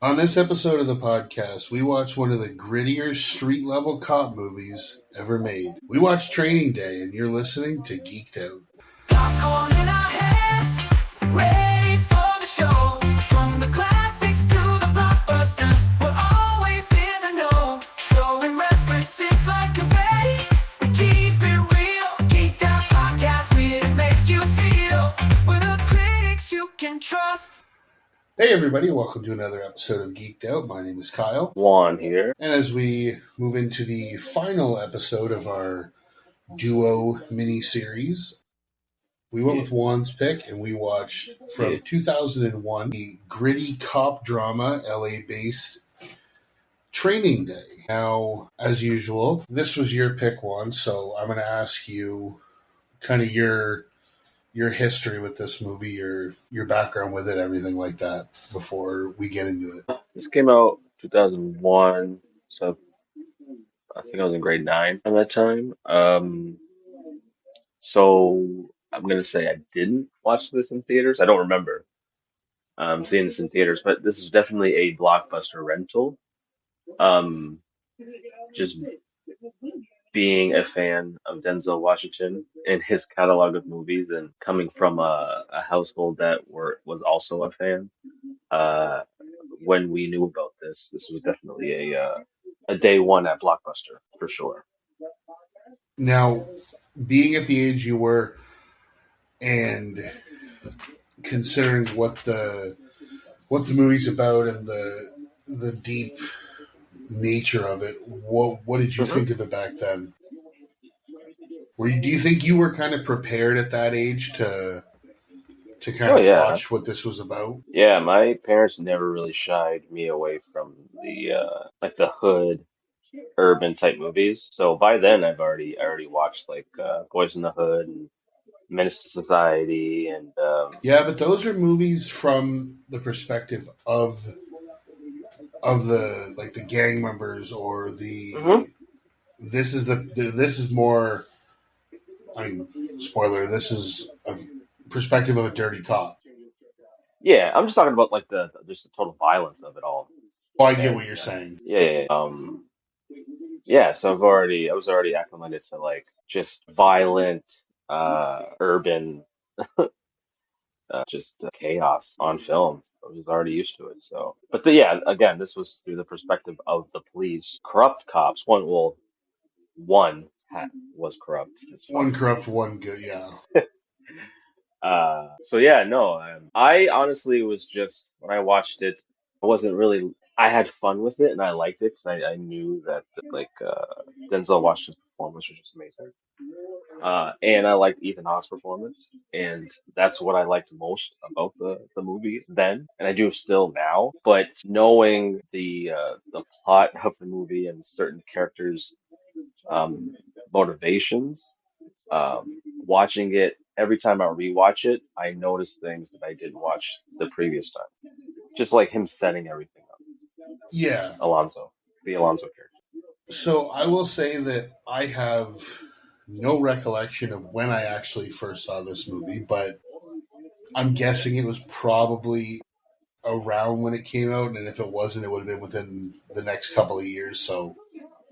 On this episode of the podcast, we watch one of the grittier street-level cop movies ever made. We watch Training Day, and you're listening to Geeked Out. Popcorn in our hands, ready for the show. From the classics to the blockbusters, we're always in the know. Throwing references like confetti, we keep it real. Geeked Out Podcast, we make you feel. We're the critics you can trust. Hey everybody, welcome to another episode of Geeked Out. My name is Kyle. Juan here. And as we move into the final episode of our duo mini-series, we went with Juan's pick and we watched from 2001 the gritty cop drama, LA-based Training Day. Now, as usual, this was your pick, Juan, so I'm going to ask you kind of your history with this movie, your background with it, everything like that, before we get into it. This came out 2001, so I think I was in grade 9 at that time. So I'm gonna say I didn't watch this in theaters. I don't remember seeing this in theaters, but this is definitely a blockbuster rental. Just being a fan of Denzel Washington and his catalog of movies, and coming from a household that was also a fan. When we knew about this was definitely a day one at Blockbuster for sure. Now, being at the age you were, and considering what the movie's about and the deep nature of it, what did you think of it back then? Do you think you were kind of prepared at that age to kind of watch what this was about? Yeah, my parents never really shied me away from the the hood urban type movies. So by then I already watched Boys in the Hood and Menace to Society and yeah, but those are movies from the perspective of the the gang members or the this is more, I mean, spoiler, this is a perspective of a dirty cop. Yeah, I'm just talking about just the total violence of it all. Oh, I get what you're saying. Yeah. Yeah, so I was already acclimated to just violent, urban, chaos on film. I was already used to it. So, but again, this was through the perspective of the police, corrupt cops. One was corrupt. One corrupt, one good. Yeah. I honestly was just, when I watched it, I had fun with it and I liked it because I knew that Denzel Washington's performance was just amazing. And I liked Ethan Hawke's performance, and that's what I liked most about the movie then, and I do still now. But knowing the plot of the movie and certain characters' motivations, watching it every time I rewatch it, I notice things that I didn't watch the previous time. Just like him setting everything up. Yeah. The Alonzo character. So I will say that I have no recollection of when I actually first saw this movie, but I'm guessing it was probably around when it came out, and if it wasn't, it would have been within the next couple of years, so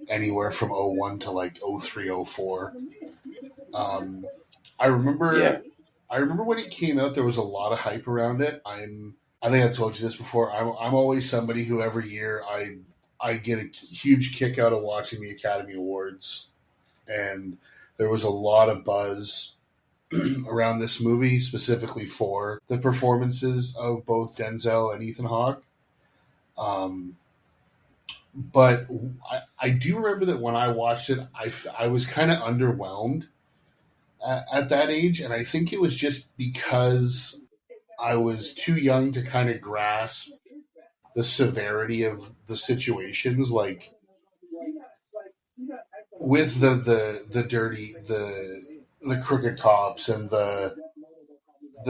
anywhere from 01 to 03, 04. I remember when it came out, there was a lot of hype around it. I think I've told you this before. I'm always somebody who every year I get a huge kick out of watching the Academy Awards, and there was a lot of buzz around this movie, specifically for the performances of both Denzel and Ethan Hawke. But I do remember that when I watched it, I was kind of underwhelmed at that age, and I think it was just because I was too young to kind of grasp the severity of the situations, with the dirty, the crooked cops and the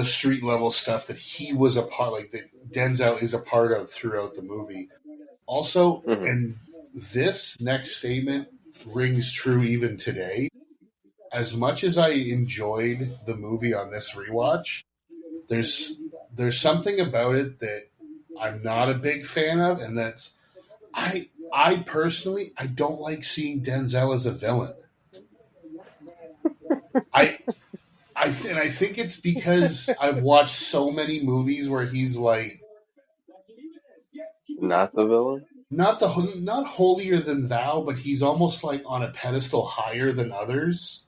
street level stuff that he was a part, that Denzel is a part of throughout the movie. Also, and this next statement rings true even today. As much as I enjoyed the movie on this rewatch, there's something about it that I'm not a big fan of, and that's I personally I don't like seeing Denzel as a villain. I and I think it's because I've watched so many movies where he's like Not the villain. not holier than thou, but he's almost like on a pedestal higher than others.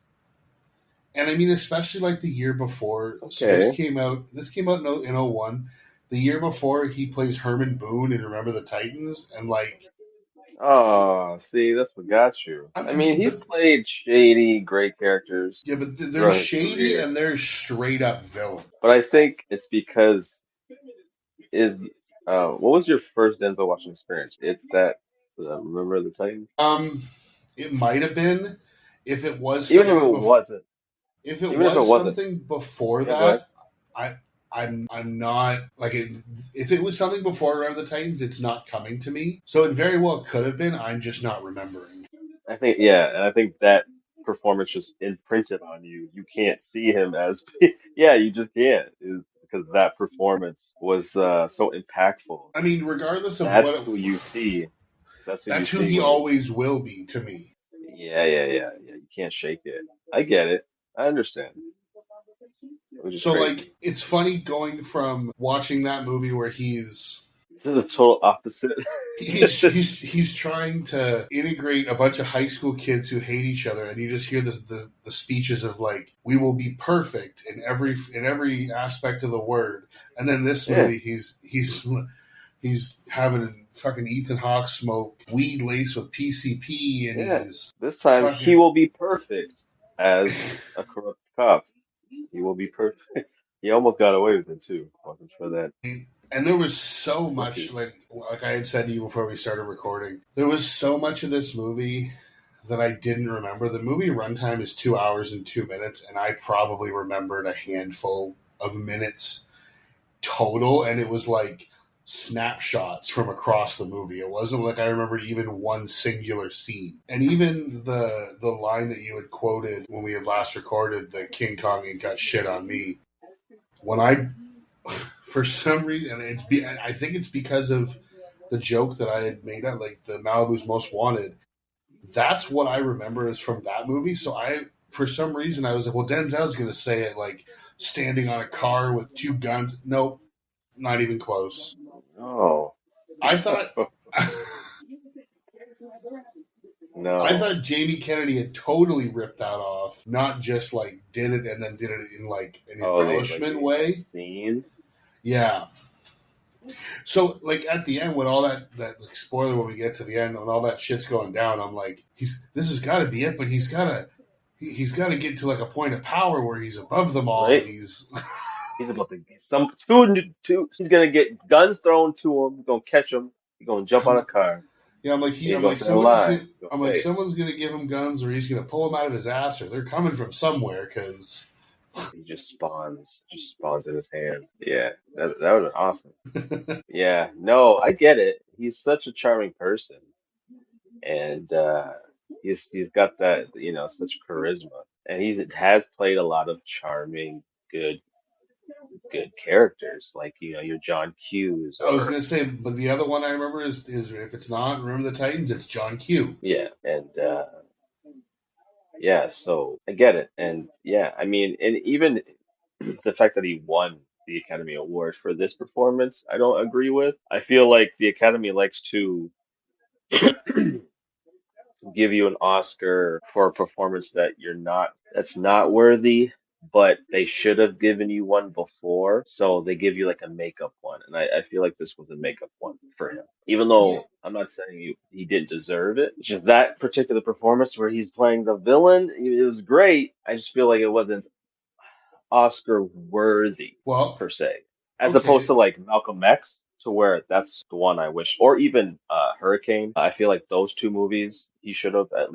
And I mean, especially like the year before. So Okay. this came out. This came out in 01. The year before, he plays Herman Boone in Remember the Titans, and like, Oh, see, that's what got you. I mean, he's but played shady, great characters yeah, but they're throughout his shady career. and they're straight up villain. But I think it's because is what was your first Denzel Washington experience? It's that Remember the Titans? It might have been if it was Even if something it before. wasn't, If it even if it was wasn't, something before yeah, go ahead. that, I'm not like if it was something before Remember the Titans, it's not coming to me. So it very well could have been. I'm just not remembering. I think yeah, and I think that performance just imprinted on you. You can't see him as yeah, you just can't because that performance was so impactful. I mean, regardless of That's what, who you see. That's who you that's who see he when always will be to me. yeah. You can't shake it. I get it. I understand. Which is So crazy. like, it's funny going from watching that movie where he's This is the total opposite. he's trying to integrate a bunch of high school kids who hate each other, and you just hear the speeches of like, we will be perfect in every aspect of the word, and then this Yeah, movie he's having fucking Ethan Hawke smoke weed laced with PCP, and yeah. he's This time he fucking will be perfect as a corrupt cop. He will be perfect. He almost got away with it too. Wasn't for that and there was so much rookie. like I had said to you before we started recording, there was so much of this movie that I didn't remember. The movie runtime is 2 hours and 2 minutes, and I probably remembered a handful of minutes total, and it was like snapshots from across the movie. It wasn't like I remembered even one singular scene. And even the line that you had quoted when we had last recorded, the King Kong ain't got shit on me. When I for some reason, I think it's because of the joke that I had made up, like the Malibu's Most Wanted. That's what I remember is from that movie. So for some reason, I was like, well, Denzel's going to say it like standing on a car with two guns. Nope, not even close. Oh I thought, I no. thought Jamie Kennedy had totally ripped that off, not just like did it and then did it in like an Oh, embellishment the way. scene. Yeah. So like at the end when all that like, spoiler when we get to the end when all that shit's going down, I'm like, this has got to be it, but he's got to get to like a point of power where he's above them all, and Right? he's He's about to get some two. He's gonna get guns thrown to him. He's gonna catch him. He's gonna jump on a car. yeah, He's gonna say a line. He's gonna I'm like say it. someone's gonna give him guns, or he's gonna pull him out of his ass, or they're coming from somewhere because He just spawns in his hand. Yeah, that would have been awesome. Yeah, no, I get it. He's such a charming person, and he's got that such charisma, and he has played a lot of charming, good characters like your John Hughes I was or gonna say, but the other one I remember is if it's not Remember the Titans, it's John Q. yeah, and yeah, so I get it, and yeah, I mean, and even the fact that he won the Academy Award for this performance, I don't agree with. I feel like the Academy likes to give you an Oscar for a performance that's not worthy, but they should have given you one before. So they give you like a makeup one. And I feel like this was a makeup one for him. Even Yeah, though I'm not saying he didn't deserve it. It's just that particular performance where he's playing the villain, it was great. I just feel like it wasn't Oscar worthy well, per se, as opposed okay, to like Malcolm X, to where that's the one I wish, or even Hurricane. I feel like those two movies he should have got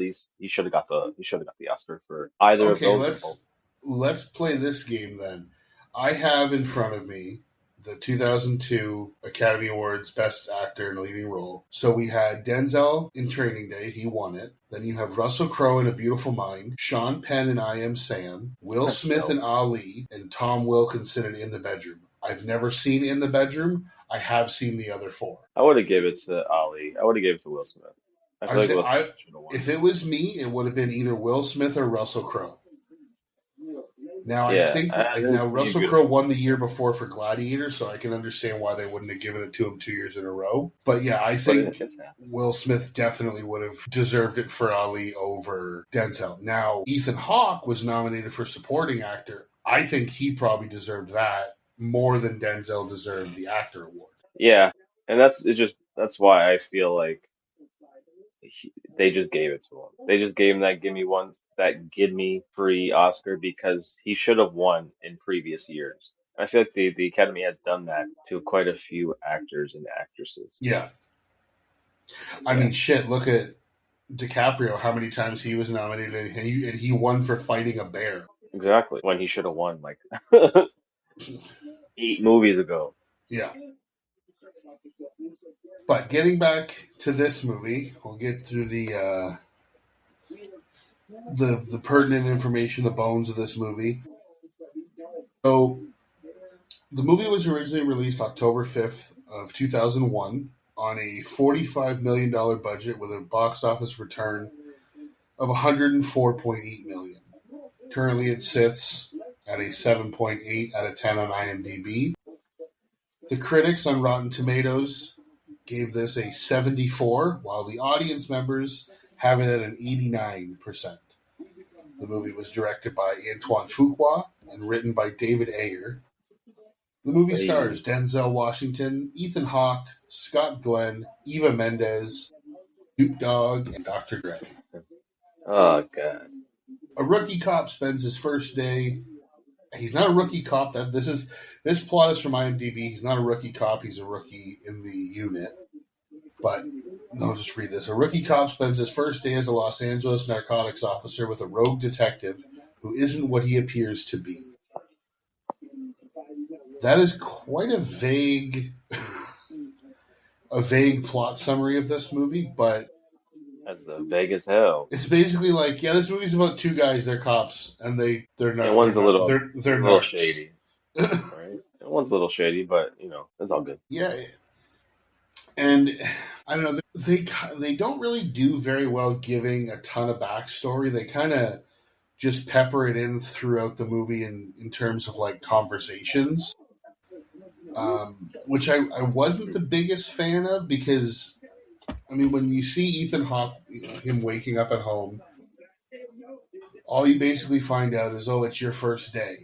the Oscar for either of okay. those or both. Let's play this game then. I have in front of me the 2002 Academy Awards Best Actor in a Leading Role. So we had Denzel in Training Day, he won it. Then you have Russell Crowe in A Beautiful Mind, Sean Penn in I Am Sam, Will Smith No, in Ali, and Tom Wilkinson in The Bedroom. I've never seen In the Bedroom. I have seen the other four. I would have gave it to Ali. I would have gave it to Will Smith. I feel like Will Smith should have won. If it was me, it would have been either Will Smith or Russell Crowe. Now, Yeah, I think Russell Crowe won the year before for Gladiator, so I can understand why they wouldn't have given it to him 2 years in a row. But yeah, I think Will Smith definitely would have deserved it for Ali over Denzel. Now, Ethan Hawke was nominated for supporting actor. I think he probably deserved that more than Denzel deserved the actor award. Yeah, and that's why I feel like they just gave it to him. They just gave him that gimme free Oscar because he should have won in previous years. I feel like the Academy has done that to quite a few actors and actresses. Yeah. I mean, shit, look at DiCaprio, how many times he was nominated, and he won for fighting a bear. Exactly. When he should have won like 8 movies ago. Yeah. But getting back to this movie, we'll get through the pertinent information, the bones of this movie. So, the movie was originally released October 5th of 2001 on a $45 million budget with a box office return of $104.8 million. Currently, it sits at a 7.8 out of 10 on IMDb. The critics on Rotten Tomatoes gave this a 74, while the audience members have it at an 89%. The movie was directed by Antoine Fuqua and written by David Ayer. The movie stars Denzel Washington, Ethan Hawke, Scott Glenn, Eva Mendes, Snoop Dogg, and Dr. Dre. Oh, God. A rookie cop spends his first day. He's not a rookie cop. This plot is from IMDb. He's not a rookie cop. He's a rookie in the unit. But I'll just read this. A rookie cop spends his first day as a Los Angeles narcotics officer with a rogue detective who isn't what he appears to be. That is quite a vague plot summary of this movie, but that's vague as hell. It's basically like, yeah, this movie's about two guys. They're cops, and they're not. And one's a little they're shady, right? And one's a little shady, but it's all good. Yeah, and I don't know. They don't really do very well giving a ton of backstory. They kind of just pepper it in throughout the movie in terms of like conversations, which I wasn't the biggest fan of because. I mean, when you see Ethan Hawke, him waking up at home, all you basically find out is, oh, it's your first day.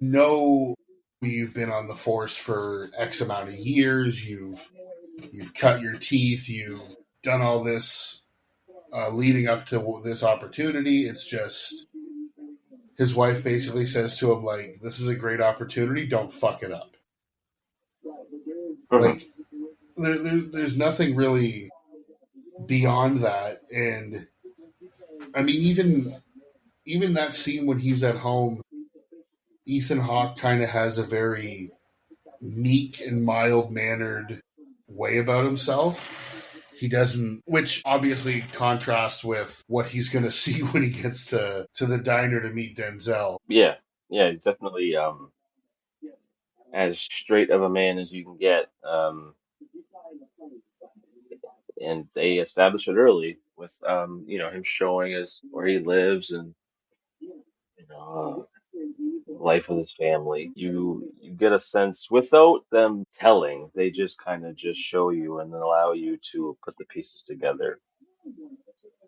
No, you've been on the force for X amount of years. You've cut your teeth. You've done all this leading up to this opportunity. It's just his wife basically says to him, like, this is a great opportunity. Don't fuck it up. Like, there's nothing really beyond that, and I mean, even that scene when he's at home, Ethan Hawke kind of has a very meek and mild-mannered way about himself. He doesn't, which obviously contrasts with what he's going to see when he gets to the diner to meet Denzel. Yeah, he's definitely as straight of a man as you can get. And they established it early with him showing us where he lives and life with his family. You get a sense without them telling. They just kind of just show you and then allow you to put the pieces together.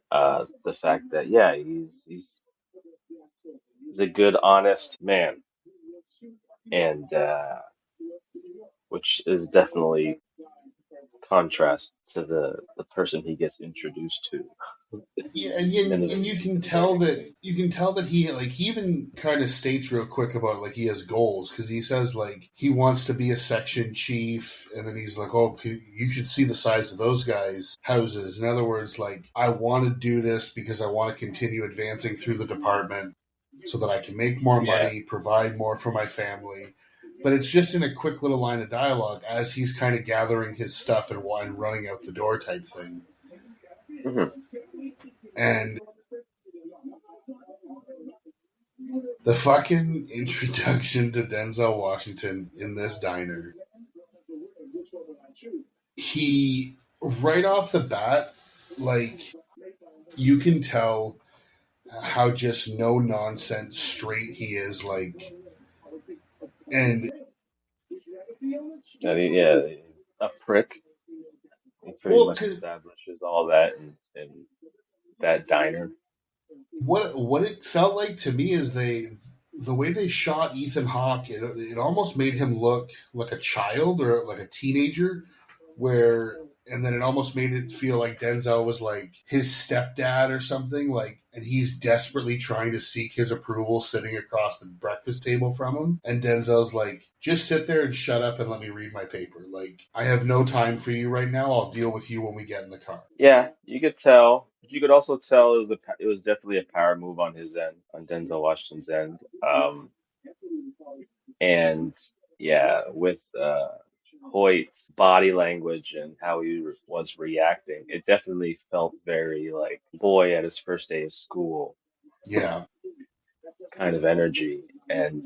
The fact that he's a good, honest man, and which is definitely contrast to the person he gets introduced to. Yeah, and you can tell that he even kind of states real quick about like he has goals because he says like he wants to be a section chief, and then he's like, oh, you should see the size of those guys' houses. In other words, like I want to do this because I want to continue advancing through the department so that I can make more money, provide more for my family. But it's just in a quick little line of dialogue as he's kind of gathering his stuff and running out the door type thing. Mm-hmm. And The fucking introduction to Denzel Washington in this diner, he, right off the bat, like, you can tell how just no nonsense straight he is, like, and Yeah, a prick. He pretty well, much 'cause establishes all that in that diner. what it felt like to me is the way they shot Ethan Hawke, it almost made him look like a child or like a teenager, where and then it almost made it feel like Denzel was like his stepdad or something, like, and he's desperately trying to seek his approval sitting across the breakfast table from him, and Denzel's like, just sit there and shut up and let me read my paper, like, I have no time for you right now, I'll deal with you when we get in the car. Yeah, you could tell. You could also tell it was definitely a power move on his end, on Denzel Washington's end. And yeah, with Hoyt's body language and how was reacting, it definitely felt very like boy at his first day of school Yeah, kind of energy. And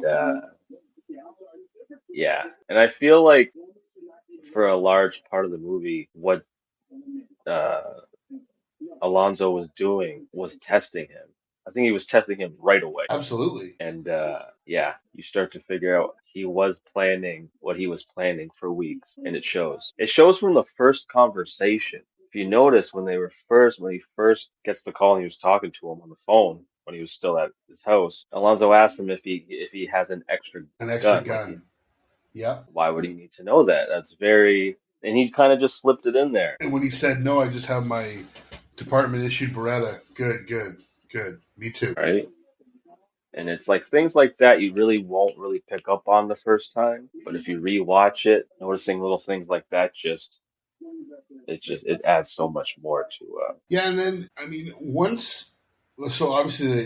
yeah, and I feel like for a large part of the movie, what uh, Alonzo was doing was testing him. I think he was testing him right away. absolutely. And yeah, you start to figure out he was planning what he was planning for weeks, and it shows. It shows from the first conversation. If you notice when he first gets the call and he was talking to him on the phone when he was still at his house, Alonzo asked him if he has an extra An extra gun. Like, gun. Yeah. why would he need to know that? That's very, and he kind of just slipped it in there, And when he said no, I just have my department issued Beretta. Good, good, good. Me too. right? And it's like things like that you really won't really pick up on the first time, but if you rewatch it, noticing little things like that it adds so much more to Yeah, and then I mean, once so obviously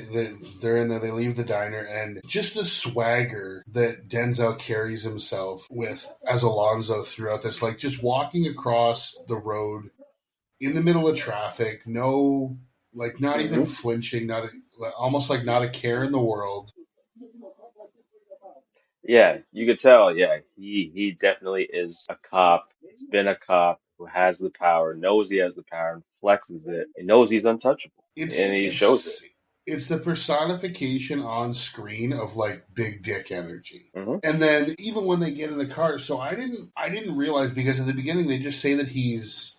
they're in there, they leave the diner, and just the swagger that Denzel carries himself with as Alonzo throughout this, like just walking across the road in the middle of traffic, no, like not even hmm flinching, not almost like not a care in the world. Yeah, you could tell, yeah, he definitely is a cop. He's been a cop who has the power, knows he has the power and flexes it, and knows he's untouchable. It's And he shows it. it's it's the personification on screen of like big dick energy. hmm And then even when they get in the car, so I didn't realize, because at the beginning they just say that he's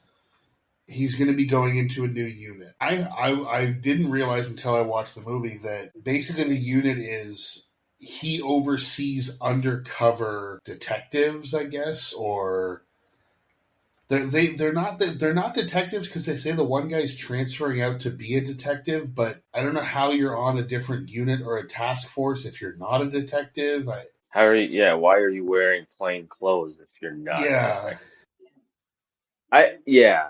going to be going into a new unit. I didn't realize until I watched the movie that basically the unit is he oversees undercover detectives, I guess, or they're not detectives, because they say the one guy's transferring out to be a detective, but I don't know how you're on a different unit or a task force if you're not a detective. Yeah, why are you wearing plain clothes if you're not a Yeah, detective? Yeah,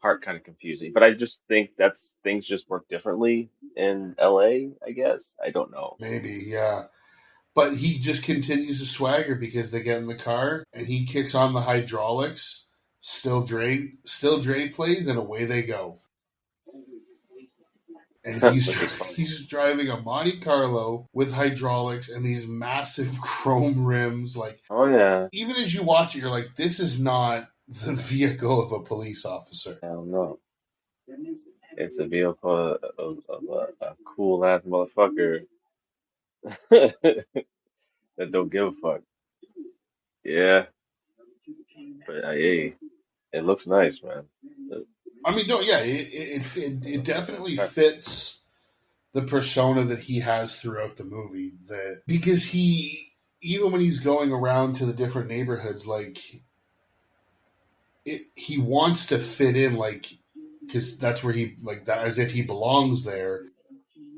part kind of confused me, but I just think that's things just work differently in LA, I guess. I don't know. maybe, yeah. But he just continues to swagger because they get in the car and he kicks on the hydraulics. Still Dre plays, and away they go. And Which is funny. he's driving a Monte Carlo with hydraulics and these massive chrome rims. Like, Oh yeah, even as you watch it, you're like, this is not the vehicle of a police officer. I don't know. It's a vehicle of a cool ass motherfucker that don't give a fuck. Yeah, but hey, it looks nice, man. I mean, no, yeah, it definitely fits the persona that he has throughout the movie. That because he, even when he's going around to the different neighborhoods, like he wants to fit in, like, because that's where he, like, that, as if he belongs there.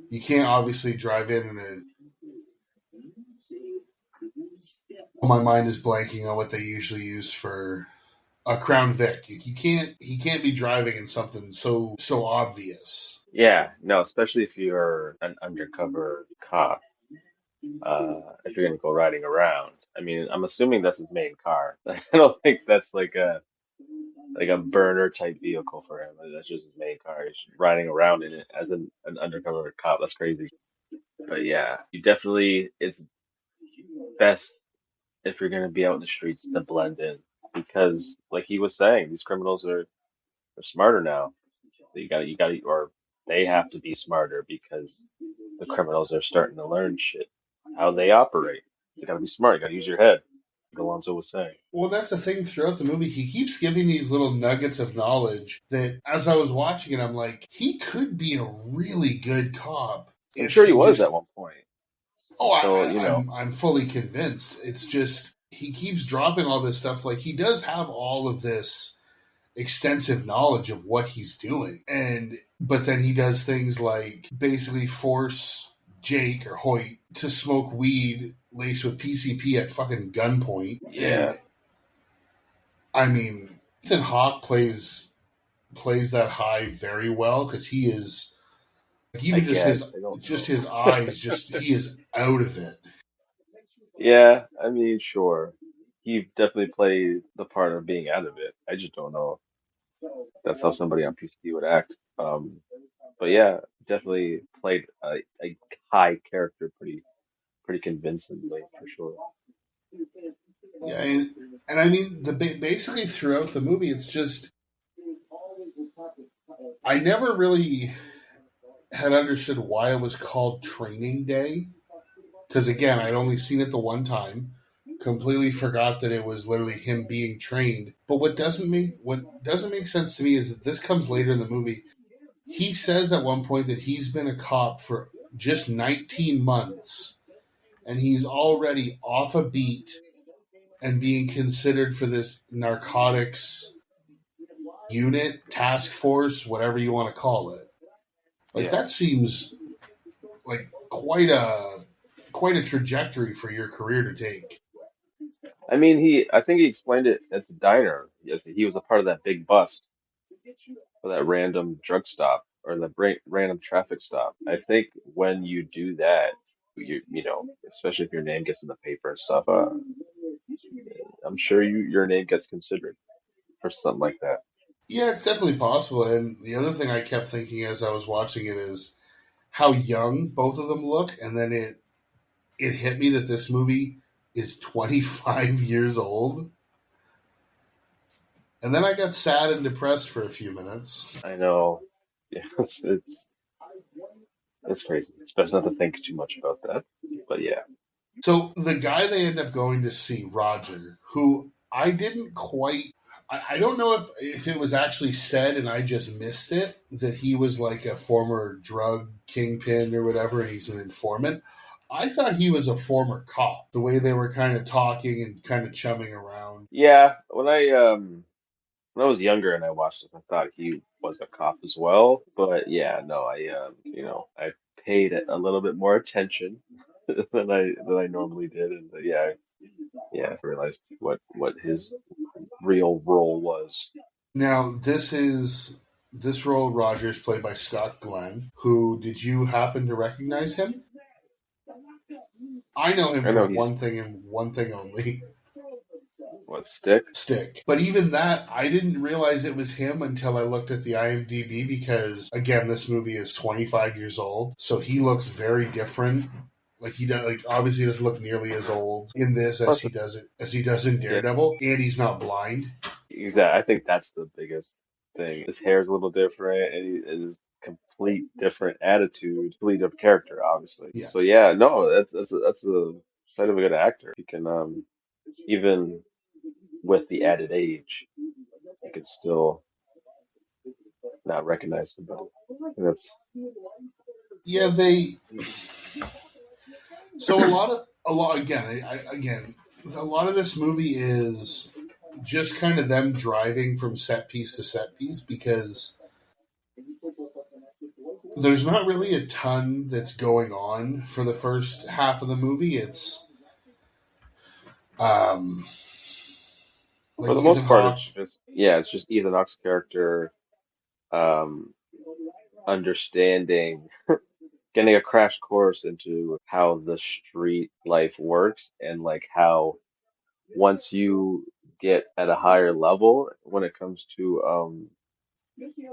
You can't obviously drive in a. My mind is blanking on what they usually use for a Crown Vic. You can't. He can't be driving in something so obvious. Yeah, no, especially if you're an undercover cop. If you're gonna go riding around. I mean, I'm assuming that's his main car. I don't think that's like a burner type vehicle for him. That's just his main car. He's riding around in it as an undercover cop. That's crazy. But yeah, you definitely, it's best if you're gonna be out in the streets to blend in because, like he was saying, these criminals are smarter now. You gotta, or they have to be smarter because the criminals are starting to learn shit, how they operate. You gotta be smart. You gotta use your head, like Alonso was saying. Well, that's the thing throughout the movie. He keeps giving these little nuggets of knowledge that, as I was watching it, I'm like, he could be a really good cop I'm if sure he he was just. at one point Oh, until, you know, I'm fully convinced. It's just he keeps dropping all this stuff. Like he does have all of this extensive knowledge of what he's doing, and but then he does things like basically force Jake or Hoyt to smoke weed laced with PCP at fucking gunpoint, yeah, and I mean, Ethan Hawke plays that high very well because he is like, I even guess I don't just know. his eyes, just he is out of it. Yeah, I mean, sure, he definitely played the part of being out of it. I just don't know if that's how somebody on PCP would act. But yeah, definitely played a high character pretty convincingly for sure. Yeah, and I mean the basically throughout the movie, it's just I never really had understood why it was called Training Day because again, I'd only seen it the one time. Completely forgot that it was literally him being trained. But what doesn't make sense to me is that this comes later in the movie. He says at one point that he's been a cop for just 19 months and he's already off a beat and being considered for this narcotics unit, task force, whatever you want to call it. Like Yeah. that seems like quite a trajectory for your career to take. I mean, I think he explained it at the diner. Yes, he was a part of that big bust for that random drug stop or the random traffic stop. I think when you do that, you know, especially if your name gets in the paper and stuff, I'm sure your name gets considered for something like that. Yeah, it's definitely possible. And the other thing I kept thinking as I was watching it is how young both of them look, and then it hit me that this movie is 25 years old. And then I got sad and depressed for a few minutes. I know. Yeah, it's crazy. It's best not to think too much about that. But yeah. So the guy they end up going to see, Roger, who I didn't quite. I don't know if it was actually said and I just missed it that he was like a former drug kingpin or whatever and he's an informant. I thought he was a former cop, the way they were kind of talking and kind of chumming around. Yeah, when I was younger and I watched this, I thought he was a cop as well. But yeah, no, I paid a little bit more attention than I normally did, and yeah, I realized what his real role was. Now, this role, Rogers, played by Scott Glenn, who did you happen to recognize him? I know him I know from he's one thing and one thing only. what Stick. Stick. But even that, I didn't realize it was him until I looked at the IMDb because, again, this movie is 25 years old. So he looks very different. Like he does, like obviously he doesn't look nearly as old in this Plus, as he does in yeah, Daredevil, and he's not blind. exactly. I think that's the biggest thing. His hair's a little different, and his complete different attitude, complete different character, obviously. Yeah, So yeah, no, that's a sign of a good actor. He can even with the added age, you can still not recognize somebody. And that's yeah. They so a lot again. Again, a lot of this movie is just kind of them driving from set piece to set piece because there's not really a ton that's going on for the first half of the movie. It's um, for like the Ethan most part, Hawke. it's just Ethan Hawke's character um, understanding, getting a crash course into how the street life works and like how once you get at a higher level when it comes to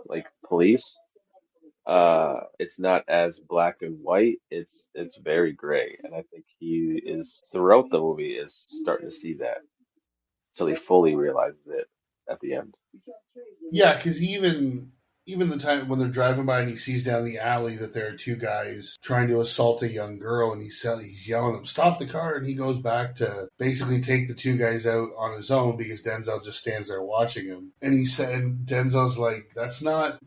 like police. it's not as black and white. It's very gray, and I think he is throughout the movie is starting to see that till he fully realizes it at the end. Yeah, because even the time when they're driving by and he sees down the alley that there are two guys trying to assault a young girl, and he's yelling at them, "Stop the car!" And he goes back to basically take the two guys out on his own because Denzel just stands there watching him. And he said, Denzel's like, "That's not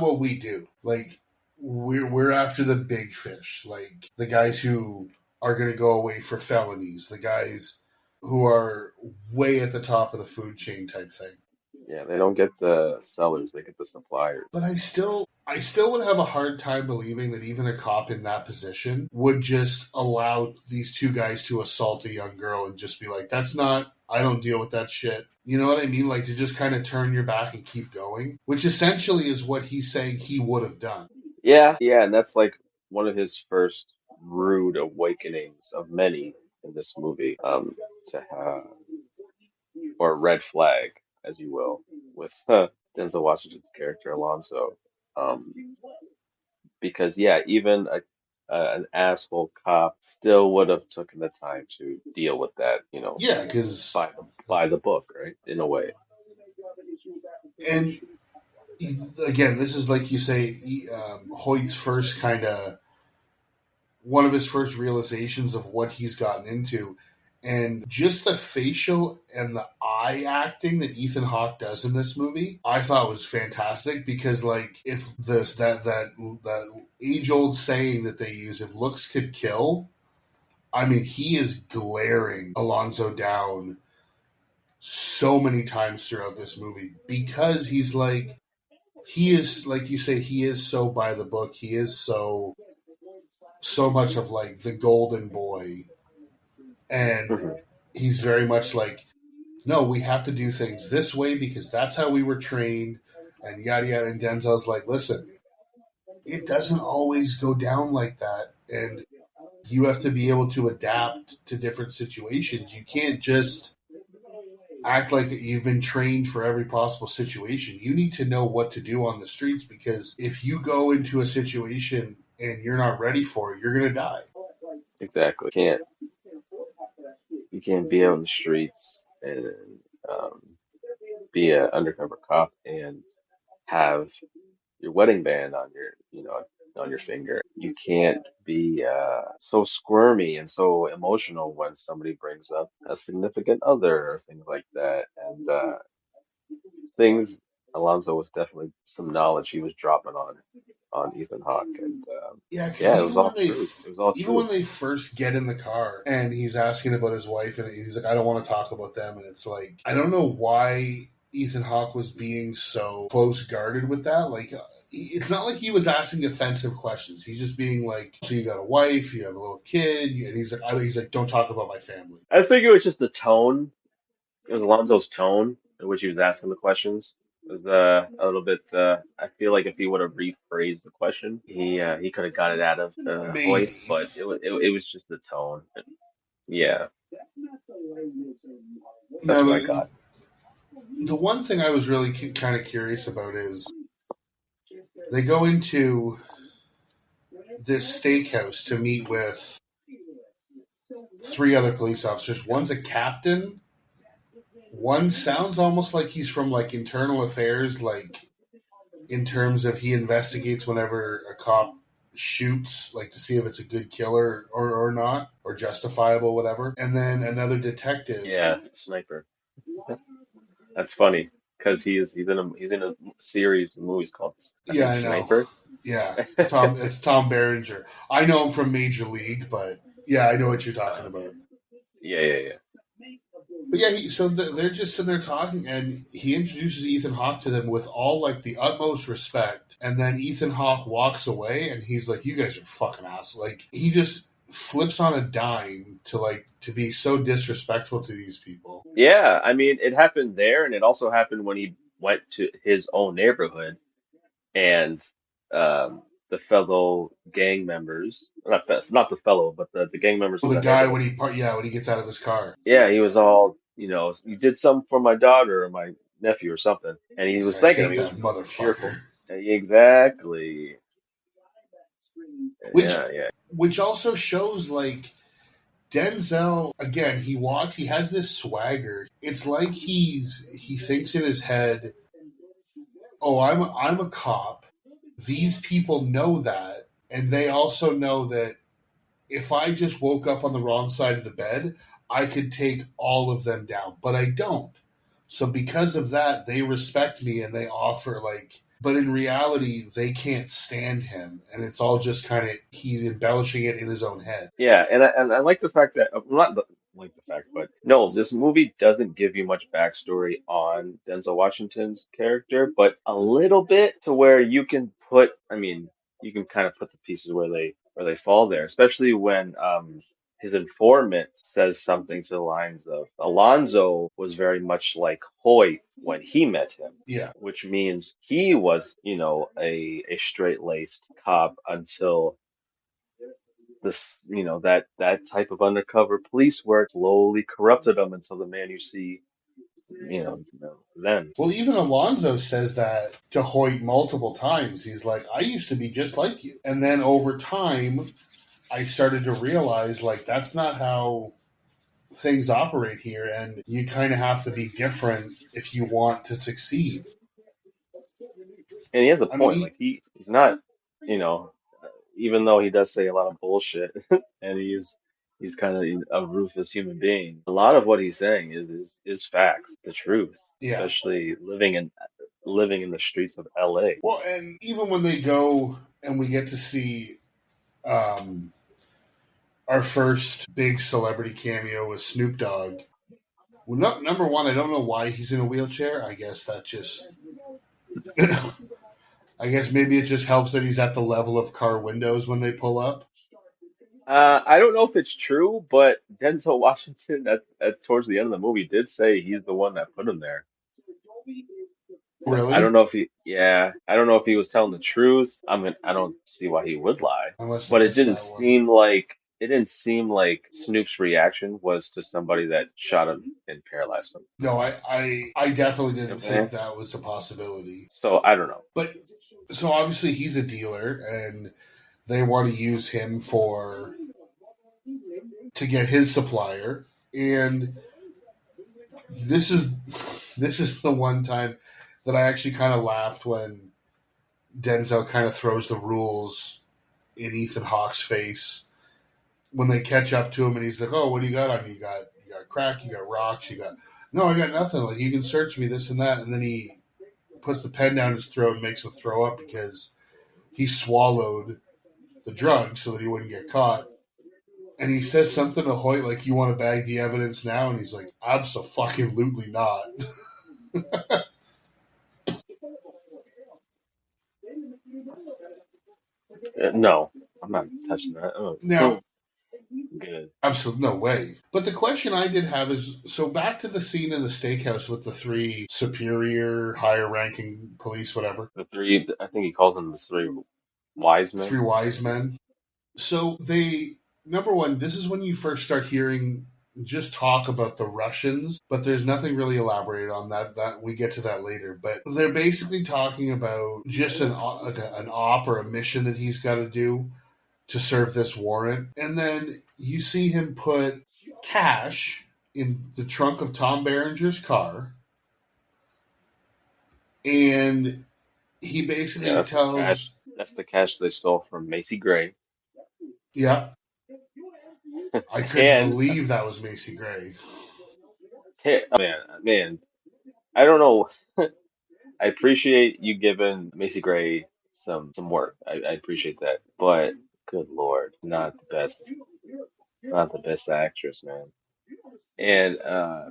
what we do. Like, we're after the big fish, like the guys who are going to go away for felonies, the guys who are way at the top of the food chain type thing." Yeah, they don't get the sellers, they get the suppliers. But I still would have a hard time believing that even a cop in that position would just allow these two guys to assault a young girl and just be like, "That's not, I don't deal with that shit." You know what I mean? Like to just kind of turn your back and keep going, which essentially is what he's saying he would have done. Yeah, yeah, and that's like one of his first rude awakenings of many in this movie. To have or red flag, as you will, with Denzel Washington's character Alonzo. Um, because yeah, even an asshole cop still would have taken the time to deal with that, Yeah, because by the book, right? In a way. and again, this is like you say, Hoyt's first kind of one of his first realizations of what he's gotten into. And just the facial and the eye acting that Ethan Hawke does in this movie, I thought was fantastic because, like, if this that age old saying that they use, if looks could kill, I mean, he is glaring Alonzo down so many times throughout this movie because he is like you say, he is so by the book. He is so much of like the golden boy, and Mhm. he's very much like, no, we have to do things this way because that's how we were trained, and yada yada. And Denzel's like, listen, it doesn't always go down like that, and you have to be able to adapt to different situations. You can't just act like you've been trained for every possible situation. You need to know what to do on the streets because if you go into a situation and you're not ready for it, you're going to die. Exactly. You can't be out in the streets and um, be an undercover cop and have your wedding band on your finger. You can't be so squirmy and so emotional when somebody brings up a significant other or things like that. And things Alonzo was definitely some knowledge he was dropping on Ethan Hawke, and Yeah, because yeah, it was all truth. It was all even when truth. they first get in the car and he's asking about his wife and he's like, I don't want to talk about them, and it's like I don't know why Ethan Hawke was being so close guarded with that. Like, it's not like he was asking offensive questions. He's just being like, so you got a wife, you have a little kid, and he's like, don't talk about my family. I think it was just the tone. It was Alonzo's tone in which he was asking the questions. It was a little bit. I feel like if he would have rephrased the question, he could have got it out of Hoyt, Maybe. but it was just the tone. Yeah, that's Now, what I got. the one thing I was really kind of curious about is they go into this steakhouse to meet with three other police officers. One's a captain. One sounds almost like he's from like internal affairs, like in terms of he investigates whenever a cop shoots, like to see if it's a good killer or not, or justifiable, whatever. And then another detective. Yeah, sniper. That's funny because he's in a series of movies called I Yeah, think I know. Sniper. Yeah, it's Tom Berenger. I know him from Major League, but yeah, I know what you're talking about. Yeah, yeah, yeah. But yeah, they're just sitting there talking, and he introduces Ethan Hawke to them with all like the utmost respect, and then Ethan Hawke walks away, and he's like, "You guys are fucking assholes!" Like he just flips on a dime to be so disrespectful to these people. Yeah, I mean, it happened there, and it also happened when he went to his own neighborhood, and the fellow gang members, not the fellow, but the gang members So from the that guy neighborhood. when he gets out of his car, Yeah, he was all, you did something for my daughter or my nephew or something, and he he's was like, "I thanking him. hate He was that cheerful. motherfucker." Exactly. which Yeah. which also shows like Denzel again. He has this swagger. It's like he thinks in his head, "Oh, I'm a cop. These people know that, and they also know that if I just woke up on the wrong side of the bed, I could take all of them down, but I don't. So because of that, they respect me and they offer like, but in reality, they can't stand him, and it's all just kind of he's embellishing it in his own head. Yeah, and I like the fact that not like the fact, but no, this movie doesn't give you much backstory on Denzel Washington's character, but a little bit to where you can put, I mean, you can kind of put the pieces where they fall there, especially when his informant says something to the lines of Alonzo was very much like Hoyt when he met him, Yeah, which means he was, a straight-laced cop until this, that type of undercover police work slowly corrupted him until the man you see, then. well, even Alonzo says that to Hoyt multiple times. He's like, I used to be just like you. And then over time, I started to realize, like, that's not how things operate here. And you kind of have to be different if you want to succeed. And he has a I mean, point. Like he's not, you know, even though he does say a lot of bullshit and he's kind of a ruthless human being. A lot of what he's saying is facts, the truth, yeah. especially living in the streets of LA. Well, and even when they go and we get to see um, our first big celebrity cameo with Snoop Dogg. Well, number one, I don't know why he's in a wheelchair. I guess that just. I guess maybe it just helps that he's at the level of car windows when they pull up. I don't know if it's true, but Denzel Washington towards the end of the movie did say he's the one that put him there. I don't Really? know if I don't know if he was telling the truth. I mean, I don't see why he would lie, I must have but missed that one. it didn't seem like Snoop's reaction was to somebody that shot him and paralyzed him. No, I definitely You know didn't what I'm saying? think that was a possibility. So I don't know. But so obviously he's a dealer, and they want to use him to get his supplier. And this is the one time that I actually kind of laughed when Denzel kind of throws the rules in Ethan Hawke's face when they catch up to him, and he's like, "Oh, what do you got on you? You got crack, you got rocks, you got no, I got nothing. Like you can search me this and that." And then he puts the pen down his throat and makes him throw up because he swallowed the drug so that he wouldn't get caught. And he says something to Hoyt like, "You want to bag the evidence now?" And he's like, "Absolutely not." No, I'm not touching that. Oh, Now, good. absolutely no way. But the question I did have is, so back to the scene in the steakhouse with the three superior, higher ranking police, whatever, The three, I think he calls them the three wise three men. wise men. So they, number one, this is when you first start hearing just talk about the Russians, but there's nothing really elaborated on that. That we get to that later. But they're basically talking about just an op or a mission that he's got to do to serve this warrant, and then you see him put cash in the trunk of Tom Berenger's car, and he basically Yeah, tells, that's the cash they stole from Macy Gray. "Yeah, I couldn't And believe that was Macy Gray." man, I don't know. I appreciate you giving Macy Gray some work. I appreciate that. But good Lord, not the best actress, man. And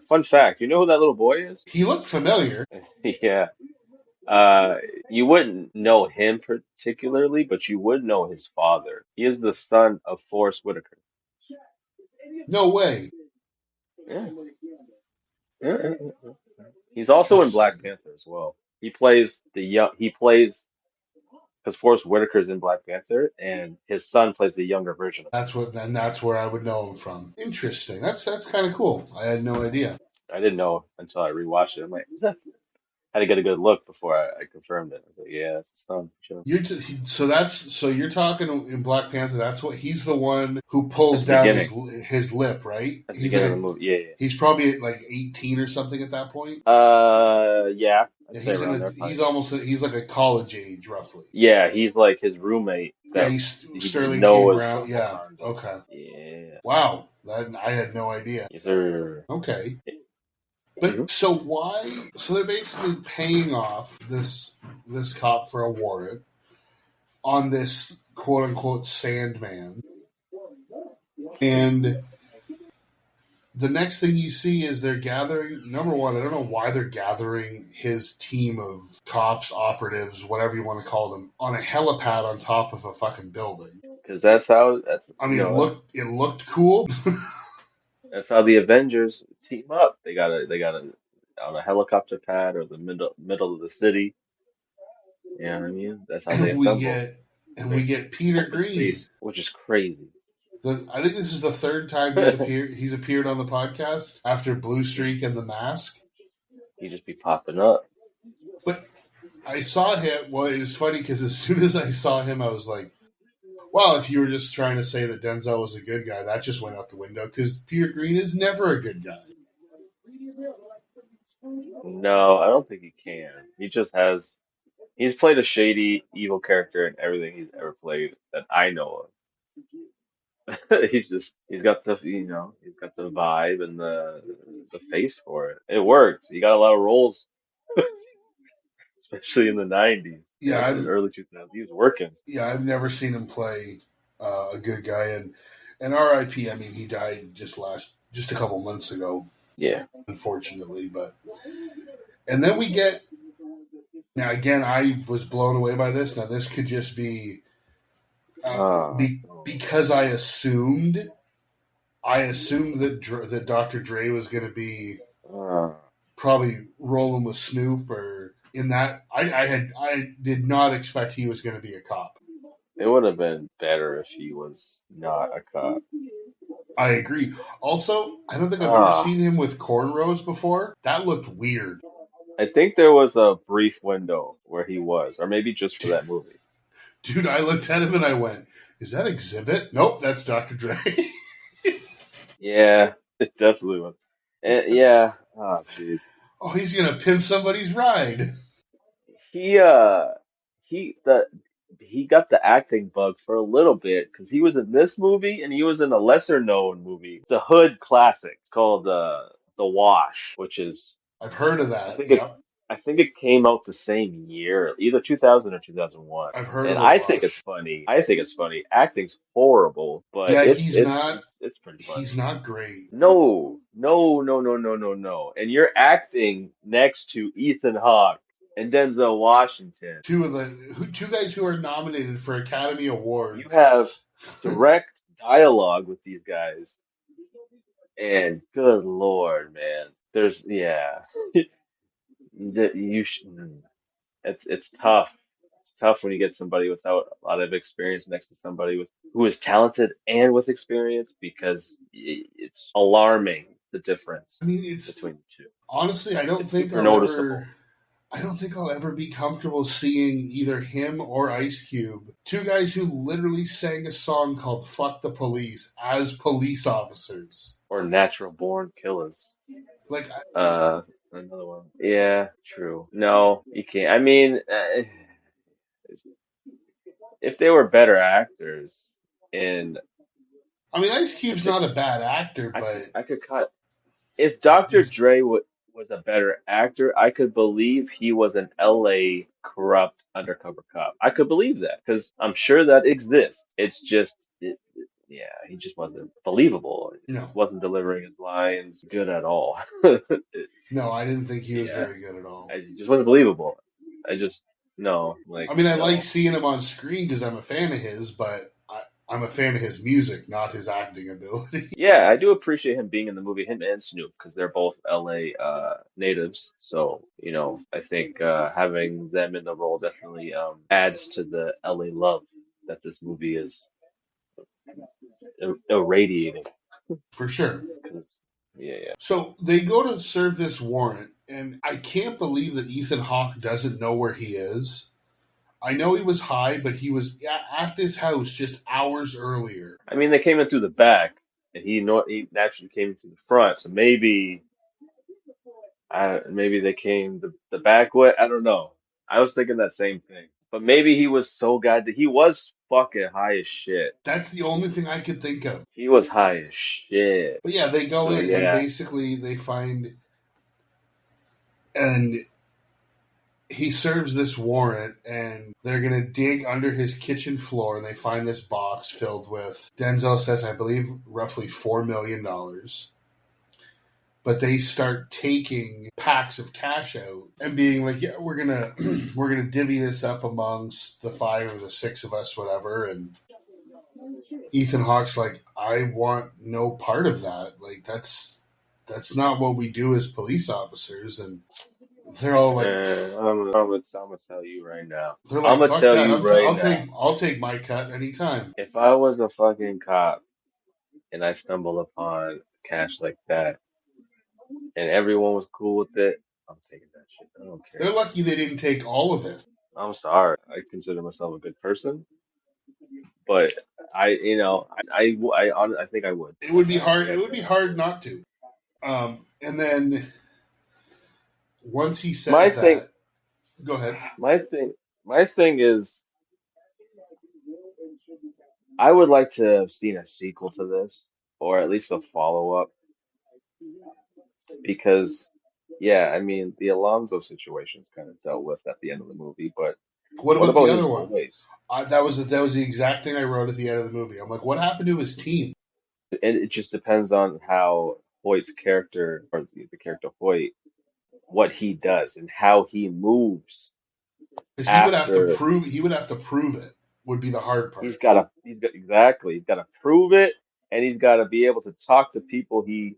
fun fact, you know who that little boy is? He looked familiar. Yeah. Uh, you wouldn't know him particularly, but you would know his father. He is the son of Forrest Whitaker. No way. Yeah. Yeah. He's also in Black Interesting. Panther as well. He plays because Forrest Whitaker's in Black Panther, and his son plays the younger version of That's where I would know him from. Interesting. That's kind of cool. I had no idea. him. I didn't know until I rewatched it. I'm like, had to get a good look before I confirmed it. I was like, yeah, that's his son. Sure. So you're talking in Black Panther. That's what he's the one who At pulls the down beginning, his lip, right? at the He's beginning of like the movie. Yeah, he's probably like 18 or something at that point. yeah. Yeah, I'd Yeah, say around there, probably. he's like a college age roughly. Yeah, he's like his roommate Yeah, that he's he didn't Sterling know K. was Brown. from Yeah. Wakanda. Okay. Yeah. Wow. I had no idea. Yes, sir. Okay. Mhm. But so why? So they're basically paying off this cop for a warrant on this quote unquote Sandman, and the next thing you see is they're gathering. Number one, I don't know why they're gathering his team of cops, operatives, whatever you want to call them, on a helipad on top of a fucking building. Because that's how that's I you mean, know it looked cool. that's how the Avengers team up. They got a on a helicopter pad or the middle of the city. You know what I mean? That's how they and we assemble. get we get Peter Open Green. space, which is crazy. I think this is the third time he's appeared on the podcast after Blue Streak and The Mask. He just be popping up. But I saw him. Well, it was funny because as soon as I saw him, I was like, "Well, if you were just trying to say that Denzel was a good guy, that just went out the window." Because Peter Green is never a good guy. No, I don't think he can. He just has. He's played a shady, evil character in everything he's ever played that I know of. He's got he's got the vibe and the face for it. It worked. He got a lot of roles, especially in the 90s Yeah, and early 2000s. He was working. I've never seen him play a good guy, and R.I.P. I mean, he died just a couple months ago, Yeah. unfortunately. But and then we get now again. I was blown away by this. Now this could just be because I assumed that Dr. Dre was going to be probably rolling with Snoop or in that. I did not expect he was going to be a cop. It would have been better if he was not a cop. I agree. Also, I don't think I've ever seen him with cornrows before. That looked weird. I think there was a brief window where he was, or maybe just for that movie. Dude, I looked at him and I went, "Is that Exhibit?" Nope, that's Dr. Dre. Yeah, it definitely was. And yeah. Oh, jeez. Oh, he's gonna pimp somebody's ride. He he got the acting bug for a little bit because he was in this movie and he was in a lesser known movie. It's a hood classic called The Wash, which is I've heard of I that. think Yeah, I think it came out the same year, either 2000 or 2001. I've heard And of The I think it's Wash. funny. I think it's funny. Acting's horrible, but Yeah, it's pretty funny. he's not great. No, no, no, no, no, no, no. And you're acting next to Ethan Hawke and Denzel Washington. Two guys who are nominated for Academy You Awards. have direct dialogue with these guys, and good Lord, man, there's yeah, you it's tough. It's tough when you get somebody without a lot of experience next to somebody who is talented and with experience because it's alarming the difference I mean, it's between the two. honestly, It's super noticeable. I don't think I'll ever be comfortable seeing either him or Ice Cube, two guys who literally sang a song called "Fuck the Police" as police officers. Or natural born killers. Like, Another one. Yeah, true. No, you can't. I mean, if they were better actors, and I mean, Ice Cube's not a bad actor, but I could cut. If Dr. he's Dre was a better actor, I could believe he was an LA corrupt undercover cop. I could believe that because I'm sure that exists. It's just, yeah, he just wasn't believable. no, Wasn't delivering his lines good at all. no, I didn't think he was Yeah, very good at all. it just wasn't believable. I just no, I mean, I no. like seeing him on screen because I'm a fan of his, but I'm a fan of his music, not his acting ability. Yeah, I do appreciate him being in the movie, him and Snoop, because they're both LA natives. So, I think having them in the role definitely adds to the LA love that this movie is irradiating. For sure. 'Cause, yeah, yeah. So they go to serve this warrant, And I can't believe that Ethan Hawke doesn't know where he is. I know he was high, but he was at this house just hours earlier. I mean, they came in through the back, and he naturally came to the front. So maybe they came the back way. I don't know. I was thinking that same thing. But maybe he was so goddamn. He was fucking high as shit. That's the only thing I could think of. He was high as shit. But yeah, they go So, in yeah. and basically they find, and he serves this warrant, and they're going to dig under his kitchen floor, and they find this box filled with, Denzel says, I believe, roughly $4 million. But they start taking packs of cash out and being like, yeah, we're gonna divvy this up amongst the 5 or the 6 of us, whatever. And Ethan Hawke's like, I want no part of that. Like, that's not what we do as police officers. And they're all like, I'm gonna tell you right now. they're like, I'm gonna fuck tell that. you right now. I'll take my cut anytime. If I was a fucking cop and I stumbled upon cash like that, and everyone was cool with it, I'm taking that shit. I don't care. They're lucky they didn't take all of it. I'm sorry. I consider myself a good person, but I think I would. It would be hard. It would be hard not to. And then once he says go ahead. My thing is, I would like to have seen a sequel to this, or at least a follow-up, because, yeah, I mean, the Alonzo situation is kind of dealt with at the end of the movie, but What about the his other one? boys? That was the exact thing I wrote at the end of the movie. I'm like, what happened to his team? And it just depends on how Hoyt's character, or the character Hoyt, what he does and how he moves. Because he would have to prove it. Would be the hard part. He's got to prove it, and he's got to be able to talk to people he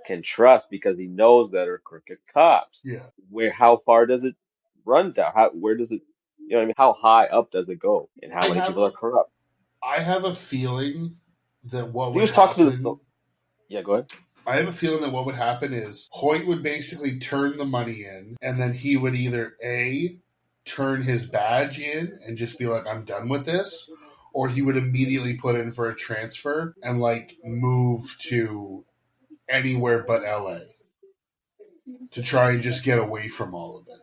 can trust because he knows that are crooked cops. Yeah. How far does it run down? Where does it, you know what I mean? How high up does it go? And how many people are corrupt? I have a feeling that what He would was talking happen. to this. Yeah, go ahead. I have a feeling that what would happen is Hoyt would basically turn the money in, and then he would either turn his badge in and just be like, I'm done with this, or he would immediately put in for a transfer and like move to anywhere but LA to try and just get away from all of it.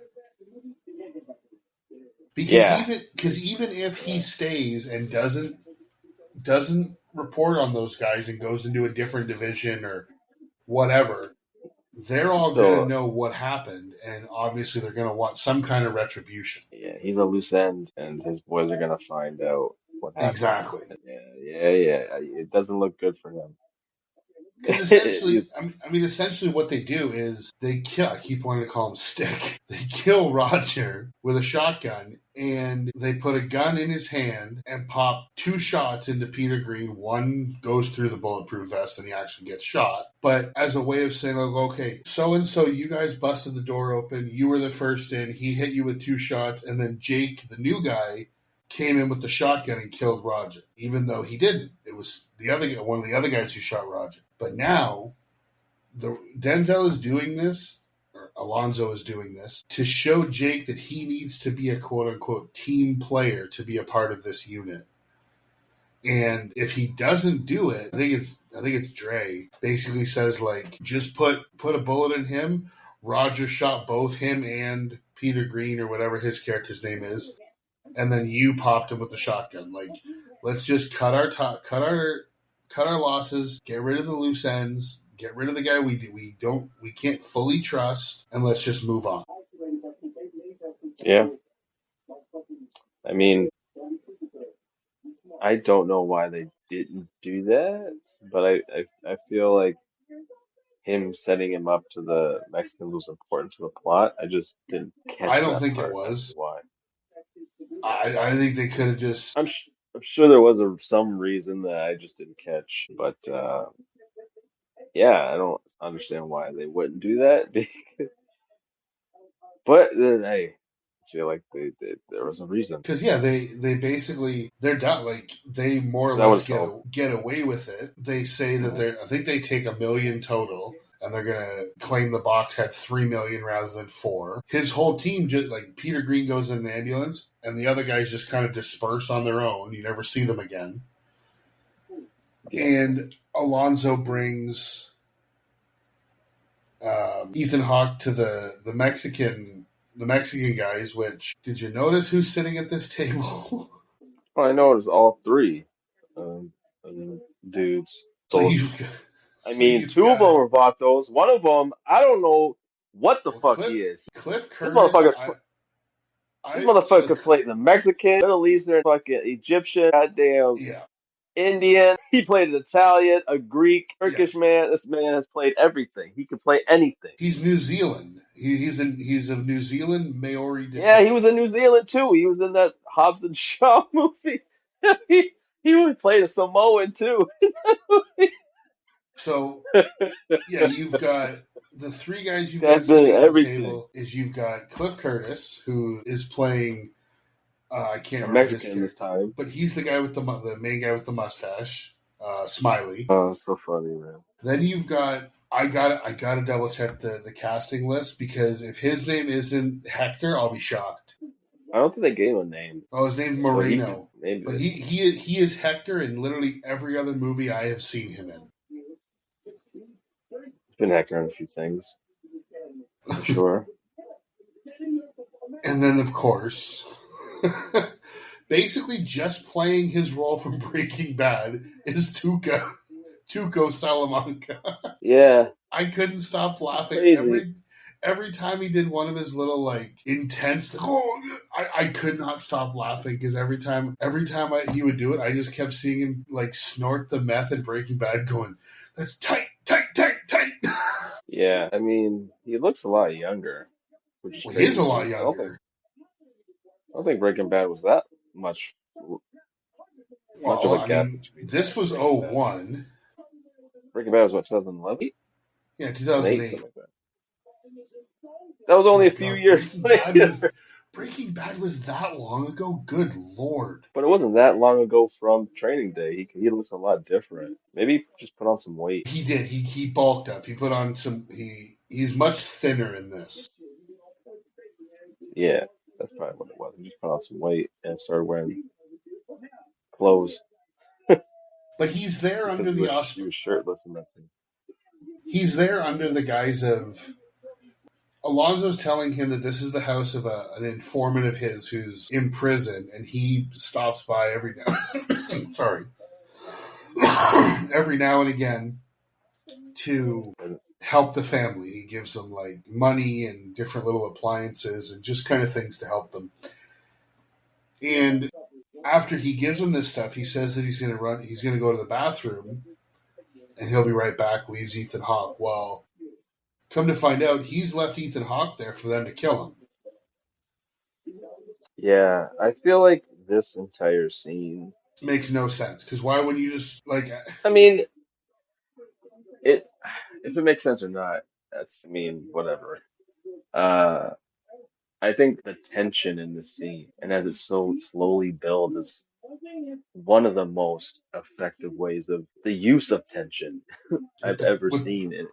Because even if he stays and doesn't report on those guys and goes into a different division or whatever, they're all going to know what happened, and obviously they're going to want some kind of retribution. Yeah, he's a loose end, and his boys are going to find out what happened. Exactly. Yeah. It doesn't look good for him. Because essentially, essentially what they do is they kill, I keep wanting to call him Stick. They kill Roger with a shotgun, and they put a gun in his hand and pop 2 shots into Peter Green. One goes through the bulletproof vest and he actually gets shot. But as a way of saying, like, okay, so-and-so, you guys busted the door open. You were the first in. He hit you with 2 shots. And then Jake, the new guy, came in with the shotgun and killed Roger, even though he didn't. It was one of the other guys who shot Roger. But now, Denzel is doing this, or Alonzo is doing this, to show Jake that he needs to be a quote-unquote team player to be a part of this unit. And if he doesn't do it, I think it's Dre, basically says, like, just put a bullet in him. Roger shot both him and Peter Green, or whatever his character's name is, and then you popped him with the shotgun. Like, let's just cut our losses, get rid of the loose ends, get rid of the guy we can't fully trust, and let's just move on. Yeah. I mean, I don't know why they didn't do that, but I feel like him setting him up to the Mexicans was important to the plot. I just didn't catch I don't that think part. it was. Why? I think they could have just... I'm sure there was some reason that I just didn't catch, but yeah, I don't understand why they wouldn't do that. But then, hey, I feel like there was a reason. Because yeah, they basically, they're done. Like, they more or less get away with it. They say that I think they take $1 million total, and they're gonna claim the box had 3 million rather than 4. His whole team, just like Peter Green, goes in an ambulance, and the other guys just kind of disperse on their own. You never see them again. Yeah. And Alonzo brings Ethan Hawke to the Mexican guys. Which, did you notice who's sitting at this table? Well, I noticed all three dudes. So Those- you've got, I so mean, you've two of got- them are Vatos. One of them, I don't know what the fuck he is. Cliff This Curtis. motherfucker, this motherfucker so- plays a Mexican, Middle Eastern, fucking Egyptian, goddamn Yeah, Indian. He played an Italian, a Greek, Turkish man. This man has played everything. He can play anything. he's New Zealand. He's of New Zealand Maori descent. Yeah, he was in New Zealand too. He was in that Hobbs and Shaw movie. he played a Samoan too. So, yeah, you've got the three guys you've Guy's got sitting been at the everything. table. Is you've got Cliff Curtis, who is playing. I can't A remember his Mexican this character, time. but he's the guy with the main guy with the mustache, Smiley. Oh, that's so funny, man. Then you've got. I gotta double check the casting list, because if his name isn't Hector, I'll be shocked. I don't think they gave him a name. Oh, his name's So Moreno. maybe. But he is Hector in literally every other movie I have seen him in. He's been Hector in a few things. For sure. And then, of course, basically just playing his role from Breaking Bad is Tuco Salamanca. Yeah. I couldn't stop laughing Crazy. every time he did one of his little like intense. I could not stop laughing, because every time he would do it, I just kept seeing him like snort the meth in Breaking Bad, going, "That's tight." Yeah. I mean, he looks a lot younger. Which is Well, crazy. he is a lot I younger. don't think Breaking Bad was that much of a gap between. This was 01. Breaking Bad was what, 2011? Yeah, 2008, 2008. something like that. That was only Oh a my few God, years later. Breaking Bad was that long ago? Good Lord. But it wasn't that long ago from Training Day. He looks a lot different. Maybe he just put on some weight. He did. He bulked up. He put on some. He's much thinner in this. Yeah, that's probably what it was. He just put on some weight and started wearing clothes. But he's there under Because the he auspices. was shirtless in that scene. He's there under the guise of Alonzo's telling him that this is the house of an informant of his who's in prison, and he stops by every now sorry every now and again to help the family. He gives them like money and different little appliances and just kind of things to help them. And after he gives them this stuff, he says that he's going to go to the bathroom, and he'll be right back, leaves Ethan Hawke. Well, come to find out, he's left Ethan Hawke there for them to kill him. Yeah, I feel like this entire scene. Makes no sense, because why would you just, like... I mean, if it makes sense or not, whatever. I think the tension in this scene, and as it so slowly builds, is one of the most effective ways of the use of tension I've ever seen in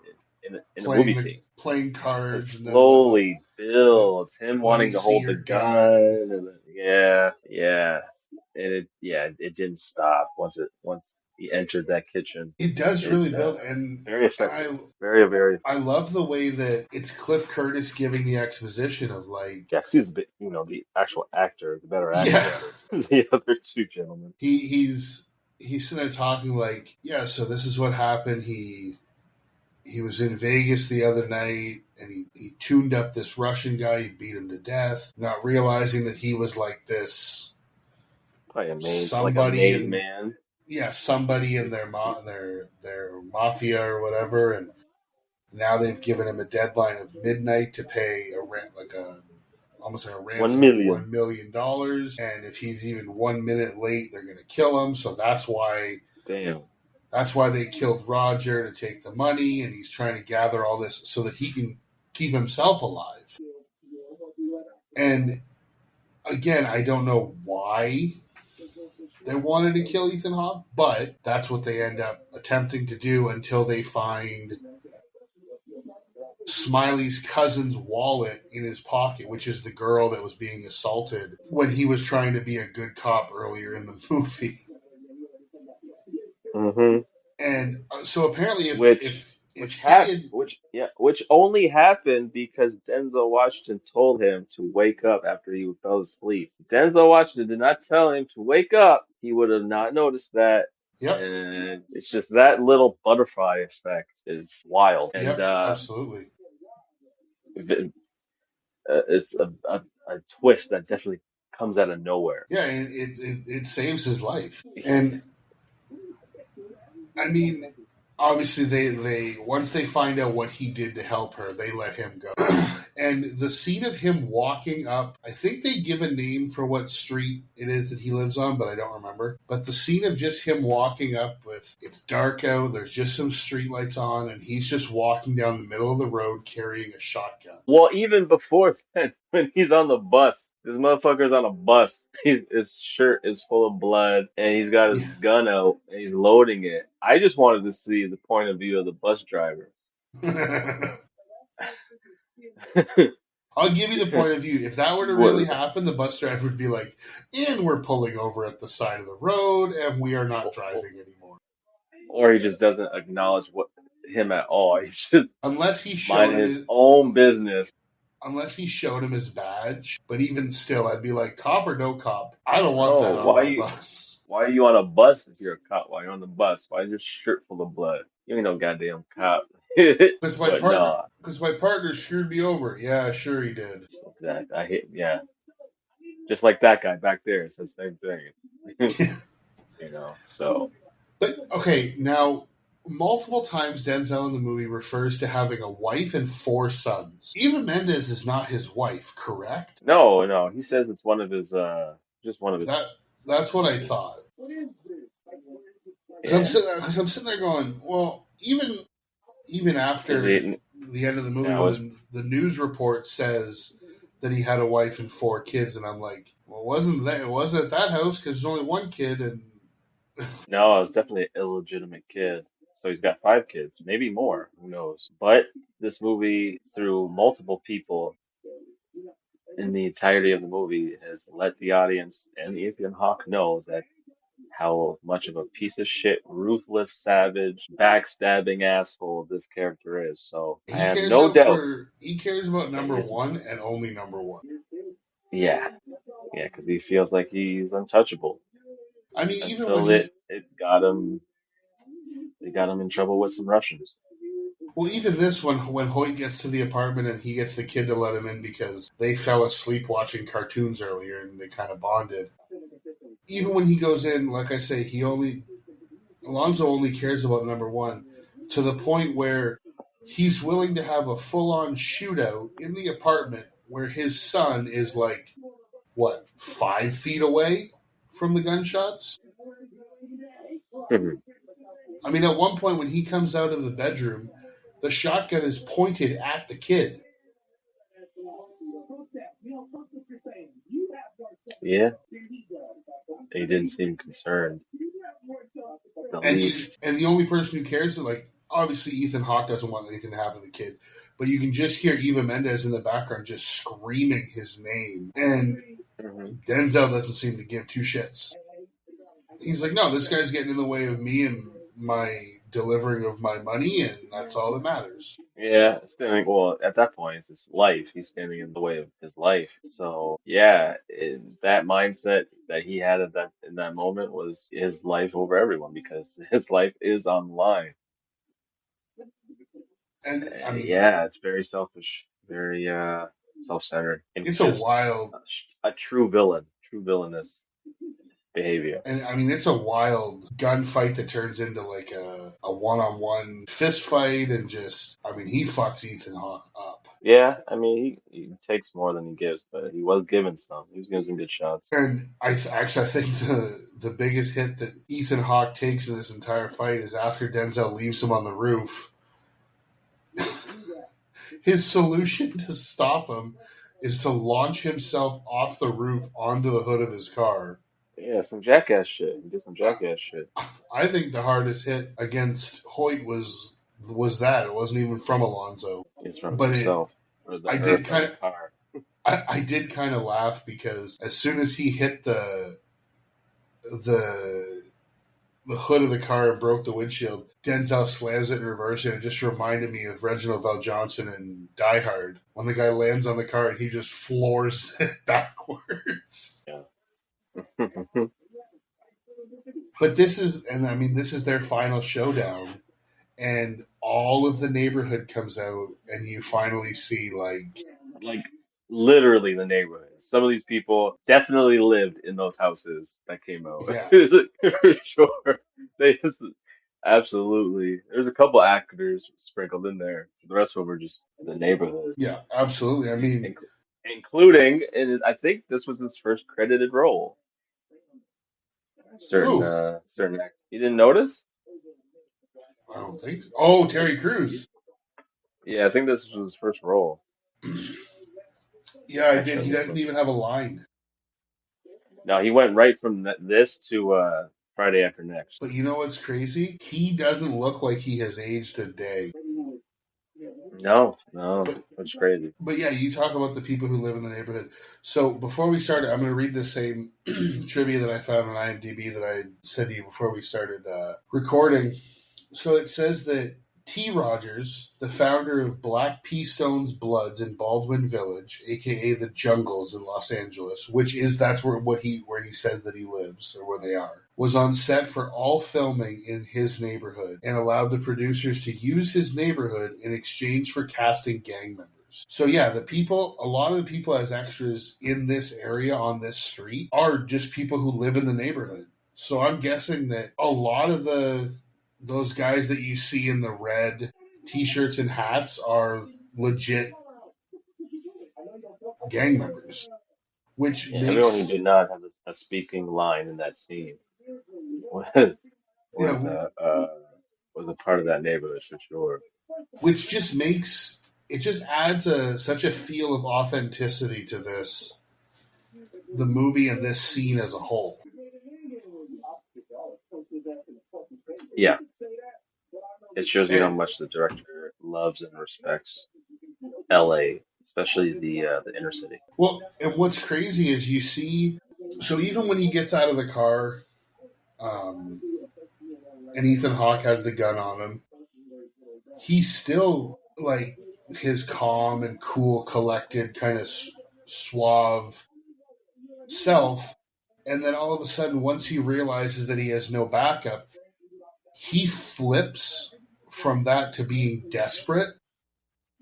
a movie scene. Playing It cards. And slowly builds him when wanting you to see hold your the gun, and it didn't stop once he entered that kitchen. it does really build, and Very effective. I Very, very. I love the way that it's Cliff Curtis giving the exposition of, like, Yeah, 'cause he's the actual actor, the better actor Yeah. than the other two gentlemen. he's sitting there talking like, yeah, so this is what happened. He was in Vegas the other night, and he tuned up this Russian guy. He beat him to death, not realizing that he was like this, Probably like a Somebody made in- man. somebody in their mafia or whatever, and now they've given him a deadline of midnight to pay almost like a ransom $1 million. of $1 million, and if he's even 1 minute late, they're going to kill him. So that's why Damn. they killed Roger, to take the money, and he's trying to gather all this so that he can keep himself alive. And again, I don't know why they wanted to kill Ethan Hawke, but that's what they end up attempting to do until they find Smiley's cousin's wallet in his pocket, which is the girl that was being assaulted when he was trying to be a good cop earlier in the movie. Mm-hmm. And so apparently, Which only happened because Denzel Washington told him to wake up after he fell asleep. If Denzel Washington did not tell him to wake up, he would have not noticed that. Yep. And it's just that little butterfly effect is wild. And Yep, absolutely. It's a twist that definitely comes out of nowhere. Yeah, it saves his life. And I mean, obviously they once they find out what he did to help her, they let him go. And the scene of him walking up, I think they give a name for what street it is that he lives on, but I don't remember. But the scene of just him walking up with, it's dark out, there's just some streetlights on, and he's just walking down the middle of the road carrying a shotgun. Well, even before then, when he's on the bus, this motherfucker's on a bus. His shirt is full of blood, and he's got his gun out, and he's loading it. I just wanted to see the point of view of the bus driver. I'll give you the point of view. If that were to really happen, the bus driver would be like, and we're pulling over at the side of the road, and we are not driving anymore. Or he just doesn't acknowledge him at all. He's just unless he showed his own business. Unless he showed him his badge. But even still, I'd be like, cop or no cop? I don't want that on my bus. Why are you on a bus if you're a cop? Why are you on the bus? Why is your shirt full of blood? You ain't no goddamn cop. Because my partner screwed me over. Yeah, sure he did. Exactly. Just like that guy back there. It's the same thing. So. But, okay, now, multiple times Denzel in the movie refers to having a wife and 4 sons. Eva Mendes is not his wife, correct? No. He says it's one of his, just one of his. That's what I thought. Because I'm sitting there going, well, even after the end of the movie, the news report says that he had a wife and 4 kids, and I'm like, well, it wasn't at that house because there's only 1 kid, and no, it was definitely an illegitimate kid. So he's got 5 kids, maybe more, who knows? But this movie, through multiple people in the entirety of the movie, has let the audience and Ethan Hawke know that how much of a piece of shit, ruthless, savage, backstabbing asshole this character is. So I have no doubt. He cares about number 1 and only number 1. Yeah, because he feels like he's untouchable. I mean, even when it got him, they got him in trouble with some Russians. Well, even this, when Hoyt gets to the apartment and he gets the kid to let him in because they fell asleep watching cartoons earlier and they kind of bonded. Even when he goes in, like I say, Alonzo only cares about number 1 to the point where he's willing to have a full-on shootout in the apartment where his son is 5 feet away from the gunshots? Mm-hmm. I mean, at one point when he comes out of the bedroom, the shotgun is pointed at the kid. Yeah. He didn't seem concerned. And the only person who cares, obviously Ethan Hawke doesn't want anything to happen to the kid, but you can just hear Eva Mendes in the background just screaming his name. And Denzel doesn't seem to give 2 shits. He's like, no, this guy's getting in the way of me and my delivering of my money, and that's all that matters. Yeah, well, at that point, it's his life. He's standing in the way of his life. So, yeah, that mindset that he had in that moment was his life over everyone because his life is on the line. And I mean, it's very selfish, very self-centered. It's a true villainous behavior. And I mean, it's a wild gunfight that turns into a one-on-one fist fight, and he fucks Ethan Hawke up. Yeah, I mean, he takes more than he gives, but he was given some. He was giving some good shots. And I think the biggest hit that Ethan Hawke takes in this entire fight is after Denzel leaves him on the roof. His solution to stop him is to launch himself off the roof onto the hood of his car. Yeah, some jackass shit. He did some jackass shit. I think the hardest hit against Hoyt was was that. It wasn't even from Alonso. It's from But himself. Or the I earth did on kind the of, car. I did kind of laugh because as soon as he hit the hood of the car and broke the windshield, Denzel slams it in reverse, and it just reminded me of Reginald VelJohnson in Die Hard when the guy lands on the car and he just floors it backwards. Yeah. But this is their final showdown, and all of the neighborhood comes out, and you finally see Like literally the neighborhood. Some of these people definitely lived in those houses that came out. yeah, For sure. They just absolutely. There's a couple actors sprinkled in there. So the rest of them were just the neighborhood. yeah, absolutely. I mean, Inc- Including, and I think this was his first credited role. who? Certain act. You didn't notice? I don't think so. Oh, Terry Crews. Yeah, I think this was his first role. Yeah, I did. Actually, He doesn't even have a line. no, he went right from this to Friday After Next. But you know what's crazy? He doesn't look like he has aged a day. No, But that's crazy. But yeah, you talk about the people who live in the neighborhood. So before we started, I'm going to read the same trivia that I found on IMDb that I said to you before we started recording. So it says that T. Rogers, the founder of Black Pea Stones Bloods in Baldwin Village, aka the Jungles in Los Angeles, that's where he says that he lives or where they are, was on set for all filming in his neighborhood and allowed the producers to use his neighborhood in exchange for casting gang members. So yeah, a lot of the people as extras in this area on this street are just people who live in the neighborhood. So I'm guessing that a lot of those guys that you see in the red t-shirts and hats are legit gang members, which Everyone who makes did not have a speaking line in that scene was was yeah, was a part of that neighborhood for sure. which just makes it just adds such a feel of authenticity to the movie and this scene as a whole. Yeah, it shows you how And much the director loves and respects LA, especially the inner city. well, and what's crazy is you see, so even when he gets out of the car, um, and Ethan Hawke has the gun on him, he's still like his calm and cool, collected, kind of suave self. And then all of a sudden, once he realizes that he has no backup, he flips from that to being desperate.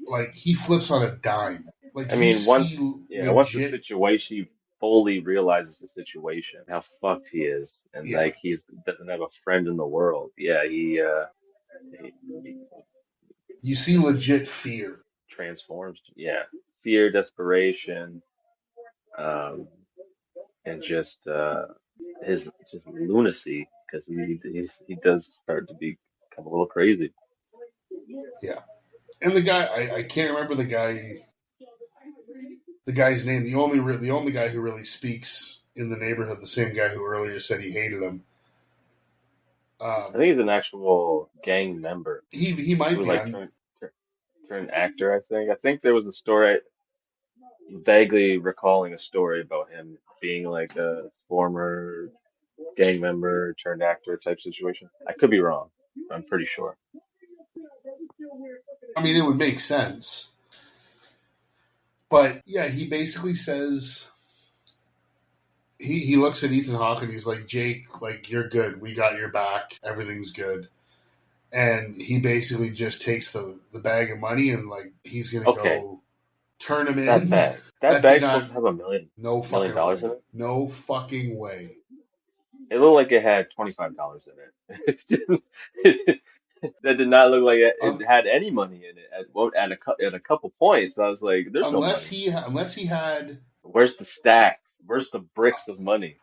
Like he flips on a dime. Like I you mean, see once the legit, situation, he fully realizes the situation, how fucked he is, and yeah. like he's doesn't have a friend in the world. Yeah, he You see legit fear. transforms. Yeah, fear, desperation, um, and his just lunacy because he does start to become a little crazy. Yeah. And the guy, I can't remember the guy's name. The only guy who really speaks in the neighborhood, the same guy who earlier said he hated him. I think he's an actual gang member He might who be. like turned actor. I think there was a story, vaguely recalling a story about him being like a former gang member turned actor type situation. I could be wrong. I'm pretty sure. I mean, it would make sense. But yeah, he basically says he looks at Ethan Hawke and he's like, Jake, like you're good. We got your back. Everything's good. And he basically just takes the bag of money and like he's gonna Okay, go turn him that in. bag. That That did bag's supposed not. to have No million fucking dollars in way. it. No fucking way. It looked like it had $25 in it. That did not look like it Um, had any money in it at a couple points. I was like, "There's no unless money. he had. Where's the stacks? Where's the bricks of money?"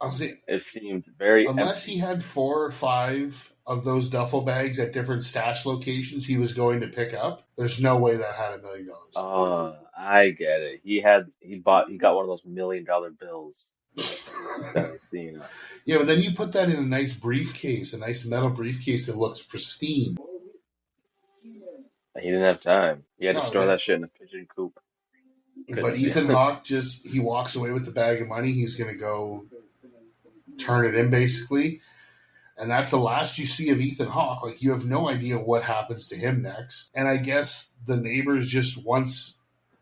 I'll say It seemed very unless he empty. had 4 or 5 of those duffel bags at different stash locations he was going to pick up. There's no way that had $1 million. Oh, I get it. He got one of those $1 million bills that I've seen. Yeah, but then you put that in a nice briefcase, a nice metal briefcase that looks pristine. He didn't have time. He had to No, store that shit in a pigeon coop. but Ethan Hawke he walks away with the bag of money. He's going to go turn it in, basically. And that's the last you see of Ethan Hawke. Like, you have no idea what happens to him next. And I guess the neighbors just, once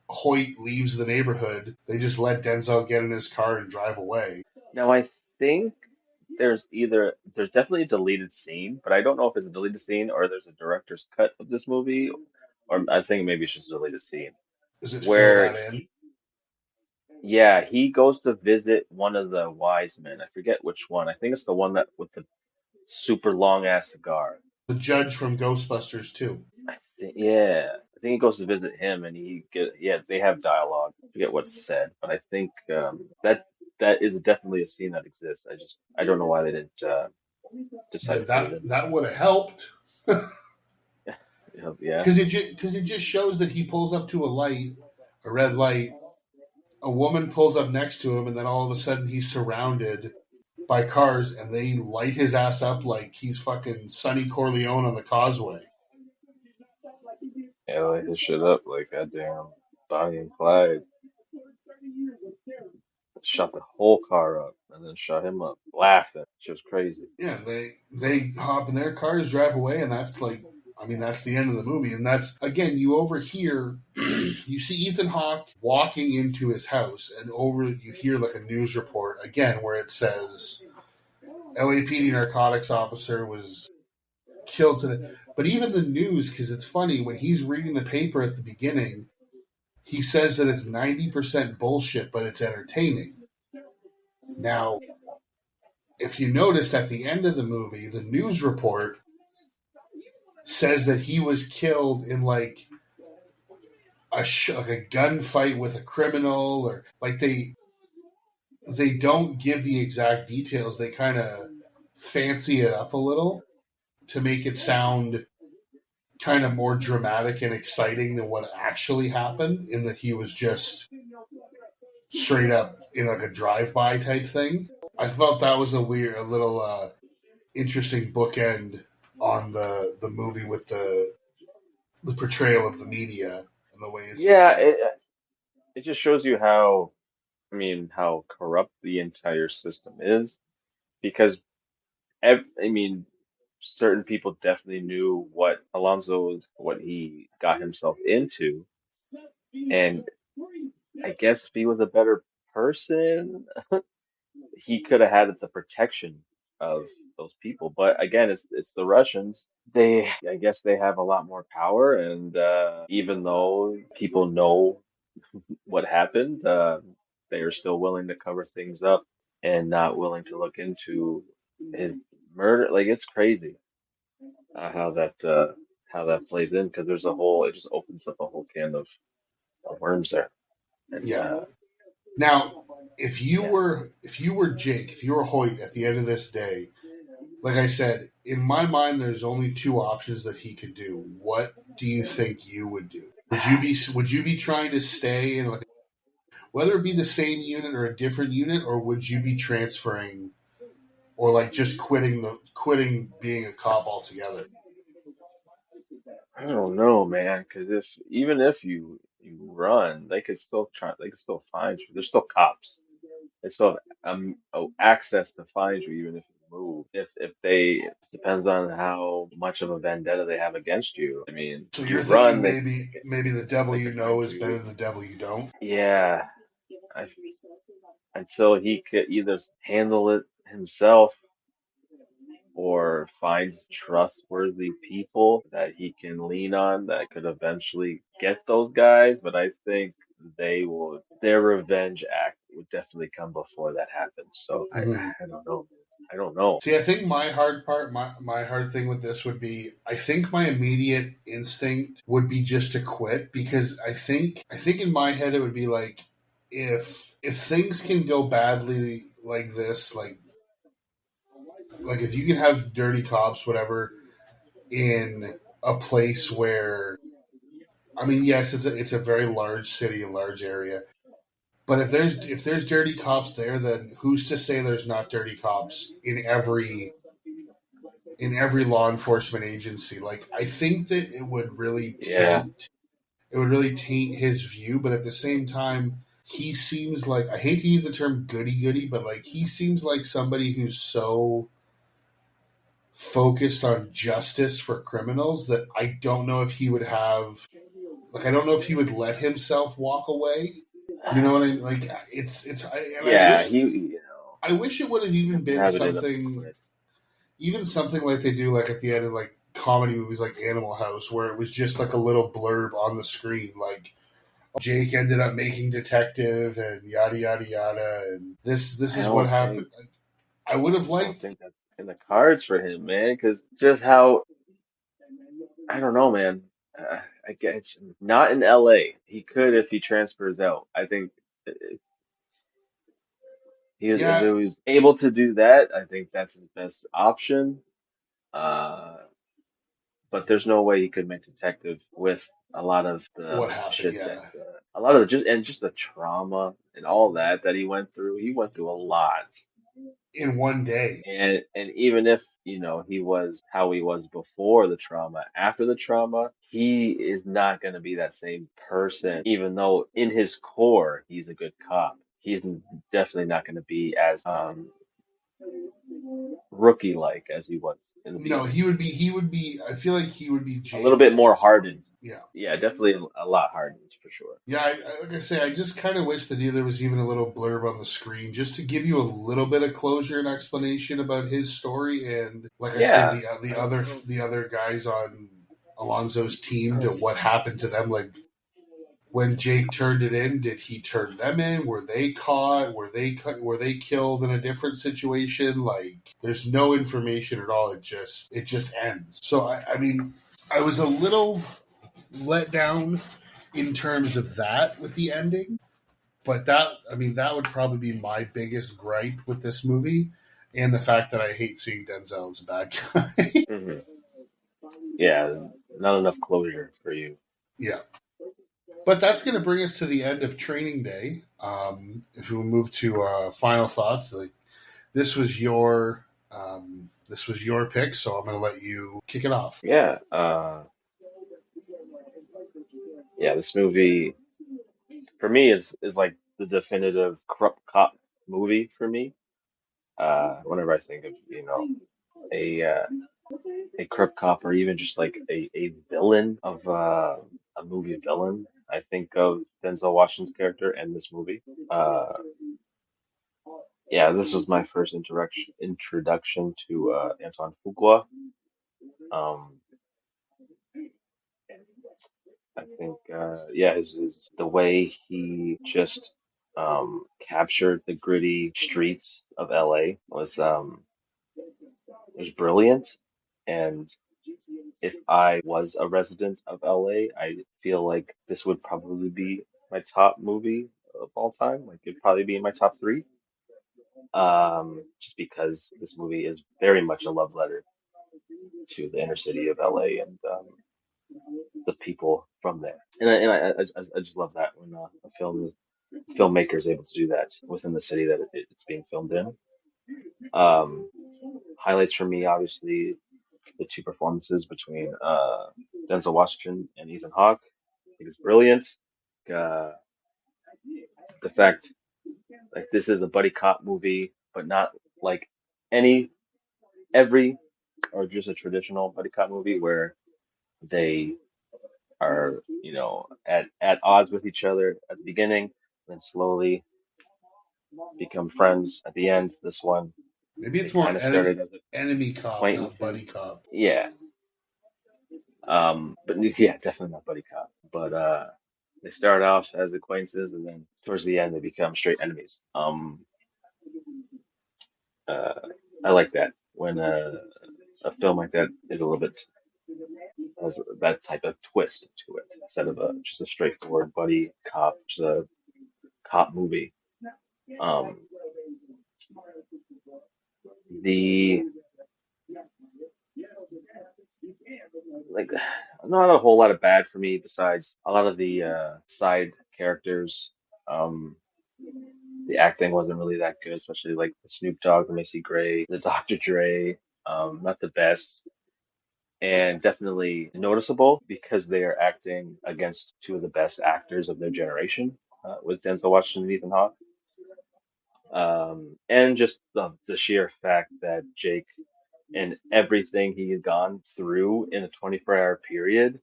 Hoyt leaves the neighborhood, they just let Denzel get in his car and drive away. Now I think there's definitely a deleted scene, but I don't know if it's a deleted scene or there's a director's cut of this movie, or I think maybe it's just a deleted scene Does it fill where that in? he goes to visit one of the wise men. I forget which one. I think it's the one that with the super long ass cigar. The judge from Ghostbusters, too. Yeah, I think he goes to visit him, and they have dialogue. I forget what's said, but I think that is definitely a scene that exists. I don't know why they didn't decide to put it in. That would have helped. Yeah, Because it just shows that he pulls up to a red light. A woman pulls up next to him, and then all of a sudden he's surrounded by cars, and they light his ass up like he's fucking Sonny Corleone on the Causeway. yeah, light his shit up like goddamn Bonnie and Clyde. Shot the whole car up, and then shot him up, laughing. It's just crazy. Yeah, they hop in their cars, drive away, and that's that's the end of the movie. And that's, again, you overhear, you see Ethan Hawke walking into his house, and you hear like a news report, again, where it says, LAPD narcotics officer was killed today. But even the news, because it's funny, when he's reading the paper at the beginning, he says that it's 90% bullshit, but it's entertaining. Now, if you noticed at the end of the movie, the news report says that he was killed in like a gunfight with a criminal, or like they don't give the exact details. They kind of fancy it up a little to make it sound kind of more dramatic and exciting than what actually happened, in that he was just straight up in like a drive-by type thing. I felt that was a little interesting bookend on the movie with the portrayal of the media and the way it's... Yeah, it just shows you how corrupt the entire system is, because certain people definitely knew what he got himself into, and I guess if he was a better person, he could have had the protection of those people. But again, it's the Russians. I guess they have a lot more power, and even though people know what happened, they are still willing to cover things up and not willing to look into his murder. Like, it's crazy how that plays in, because it just opens up a whole can of worms there. And, Yeah. Now, if you were Jake, if you were Hoyt at the end of this day, like I said, in my mind, there's only two options that he could do. What do you think you would do? Would you be trying to stay in, like, whether it be the same unit or a different unit, or would you be transferring, or like just quitting being a cop altogether? I don't know, man, because even if you run, they could still find you. There's still cops. They still have access to find you even if you move. It depends on how much of a vendetta they have against you. I mean, So if you're you run, thinking maybe the devil they you could know find is you. better than the devil you don't? Yeah, until he could either handle it himself or finds trustworthy people that he can lean on that could eventually get those guys. But I think their revenge act would definitely come before that happens. So I don't know. I don't know. See, I think my hard thing with this would be, I think my immediate instinct would be just to quit, because I think in my head it would be like, if things can go badly like this, like if you can have dirty cops, whatever, in a place where, I mean, yes, it's a very large city, a large area, but if there's dirty cops there, then who's to say there's not dirty cops in every in every law enforcement agency. Like, I think that Yeah. it would really taint his view, but at the same time, he seems like, I hate to use the term goody goody, but like he seems like somebody who's so focused on justice for criminals that I don't know if he would have, like, I don't know if he would let himself walk away. You know what I mean? Like, and Yeah, he, I wish it would have even been have it in him to something, quit. even something like they do, like at the end of like comedy movies like Animal House, where it was just like a little blurb on the screen, like Jake ended up making detective and yada yada yada, and this I is what don't think happened. I would have I don't liked, think that's in the cards for him, man. Because just how I don't know, man. I guess not in LA. He could if he transfers out. I think if he yeah, was able to do that, I think that's his best option. Uh, but there's no way he could make detective with a lot of the what happened, shit that yeah, a lot of the just the trauma and all that he went through. He went through a lot. in one day. And even if, he was how he was before the trauma, after the trauma, he is not going to be that same person, even though in his core he's a good cop. He's definitely not going to be as rookie like as he was in the No, beginning. he would be. I feel like he would be A little Jake bit at more this point. hardened. Yeah, Yeah, definitely a lot hardened for sure. yeah. Like I say, I just kind of wish that there was even a little blurb on the screen just to give you a little bit of closure and explanation about his story, and like I say, Yeah. the other guys on Alonzo's team, to what happened to them. Like, when Jake turned it in, did he turn them in? Were they caught? Were they killed in a different situation? Like, there's no information at all. It just ends. So I mean, I was a little let down in terms of that with the ending, but that would probably be my biggest gripe with this movie, and the fact that I hate seeing Denzel as a bad guy. hmm Yeah, not enough closure for you. Yeah. But that's going to bring us to the end of Training Day. If we move to final thoughts, like, this was your pick, so I'm going to let you kick it off. Yeah. Yeah, this movie for me is like the definitive corrupt cop movie for me. Whenever I think of, a uh, a corrupt cop or even just like a villain of a movie villain, I think of Denzel Washington's character and this movie. Uh, yeah, this was my first introduction to Antoine Fuqua. Um, I think, yeah, the way he just captured the gritty streets of LA was brilliant. And if I was a resident of LA, I feel like this would probably be my top movie of all time. Like it'd probably be in my top three. Just because this movie is very much a love letter to the inner city of LA and the people from there. And I just love that when filmmaker is able to do that within the city that it's being filmed in. Um, Highlights for me, obviously, the two performances between Denzel Washington and Ethan Hawke. I think it's brilliant. Uh, the fact like this is a buddy cop movie, but not like any every or just a traditional buddy cop movie where they are, at odds with each other at the beginning, then slowly become friends at the end. This one, Maybe they it's more kind of started as enemy cop, not buddy acquaintances. cop. Yeah. But yeah, definitely not buddy cop. But they start off as acquaintances, and then towards the end they become straight enemies. Uh, I like that when a film like that is a little bit has that type of twist to it instead of just a straightforward buddy cop, just a cop movie. Um, the like not a whole lot of bad for me besides a lot of the side characters. Um, the acting wasn't really that good, especially like the Snoop Dogg, the Macy Gray, the Dr. Dre. Not the best, and definitely noticeable because they are acting against two of the best actors of their generation, with Denzel Washington and Ethan Hawke. And just the sheer fact that Jake and everything he had gone through in a 24-hour period,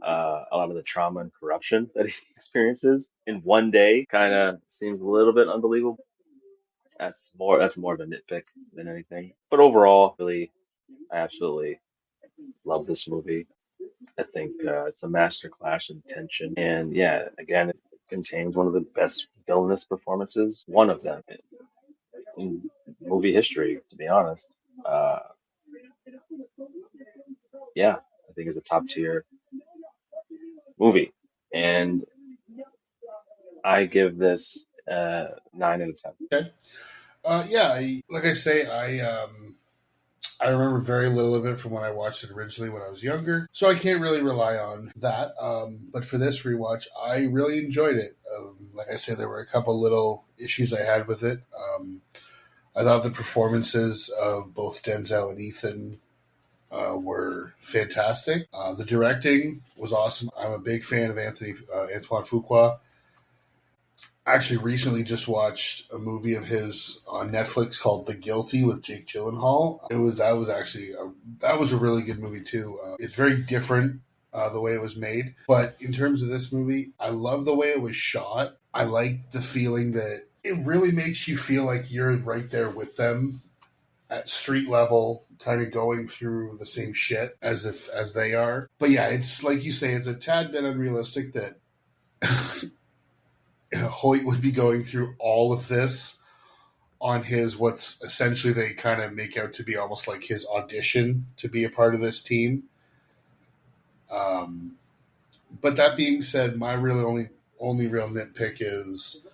a lot of the trauma and corruption that he experiences in one day kind of seems a little bit unbelievable. That's more of a nitpick than anything. But overall, really, I absolutely love this movie. I think it's a masterclass in tension, and yeah, again, it contains one of the best villainous performances, one of them in movie history, to be honest. Uh, yeah, I think it's a top tier movie, and I give this 9 out of 10. Okay. Yeah, like I say, I remember very little of it from when I watched it originally when I was younger, so I can't really rely on that. But for this rewatch, I really enjoyed it. Like I said, there were a couple little issues I had with it. I thought the performances of both Denzel and Ethan were fantastic. The directing was awesome. I'm a big fan of Antoine Fuqua. I actually recently just watched a movie of his on Netflix called The Guilty with Jake Gyllenhaal. That was a really good movie too. It's very different the way it was made, but in terms of this movie, I love the way it was shot. I like the feeling that it really makes you feel like you're right there with them at street level, kind of going through the same shit as they are. But yeah, it's like you say, it's a tad bit unrealistic that Hoyt would be going through all of this on his what's essentially they kind of make out to be almost like his audition to be a part of this team. But that being said, my really only real nitpick is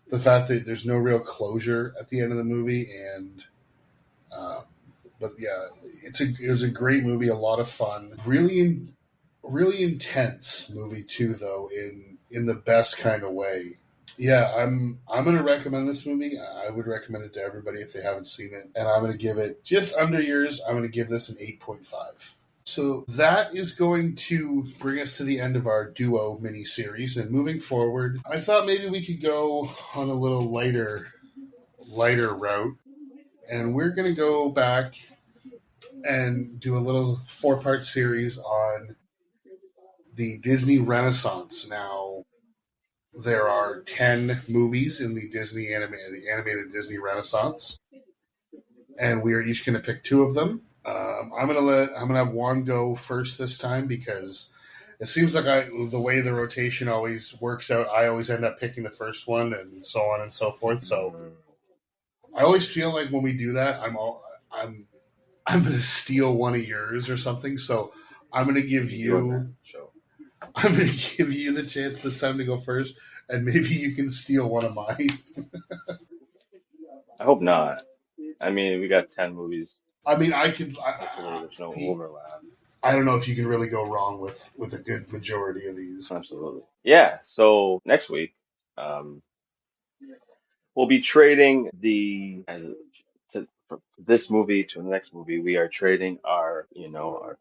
the fact that there's no real closure at the end of the movie, and but yeah, it was a great movie, a lot of fun, really intense movie too, though in the best kind of way. Yeah, I'm going to recommend this movie. I would recommend it to everybody if they haven't seen it, and I'm going to give it just under yours. I'm going to give this an 8.5. So that is going to bring us to the end of our duo mini series. And moving forward, I thought maybe we could go on a little lighter route, and we're going to go back and do a little 4-part series on the Disney Renaissance. Now, there are 10 movies in the animated Disney Renaissance, and we are each going to pick 2 of them. I'm gonna have Juan go first this time because it seems like the way the rotation always works out, I always end up picking the first one, and so on and so forth. So I always feel like when we do that, I'm gonna steal one of yours or something. So I'm gonna give you the chance this time to go first, and maybe you can steal one of mine. I hope not. I mean, we got 10 movies. I mean, I could. Hopefully, there's no overlap. I don't know if you can really go wrong with a good majority of these. Absolutely. Yeah. So next week, um, we'll be trading from this movie to the next movie. We are trading our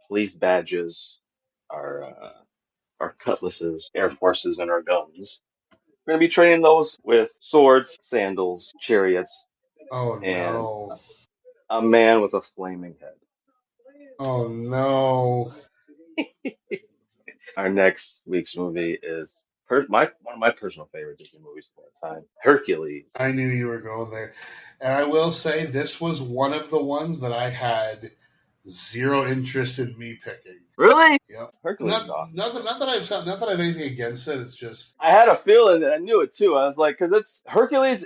police badges, our cutlasses, air forces, and our guns. We're gonna be trading those with swords, sandals, chariots, Oh and no! a man with a flaming head. Oh no! Our next week's movie is one of my personal favorite Disney movies of all time, Hercules. I knew you were going there, and I will say this was one of the ones that I had zero interest in me picking. Really? Yep. Hercules is awesome. Not that I have anything against it. It's just I had a feeling that I knew it too. I was like, because it's Hercules.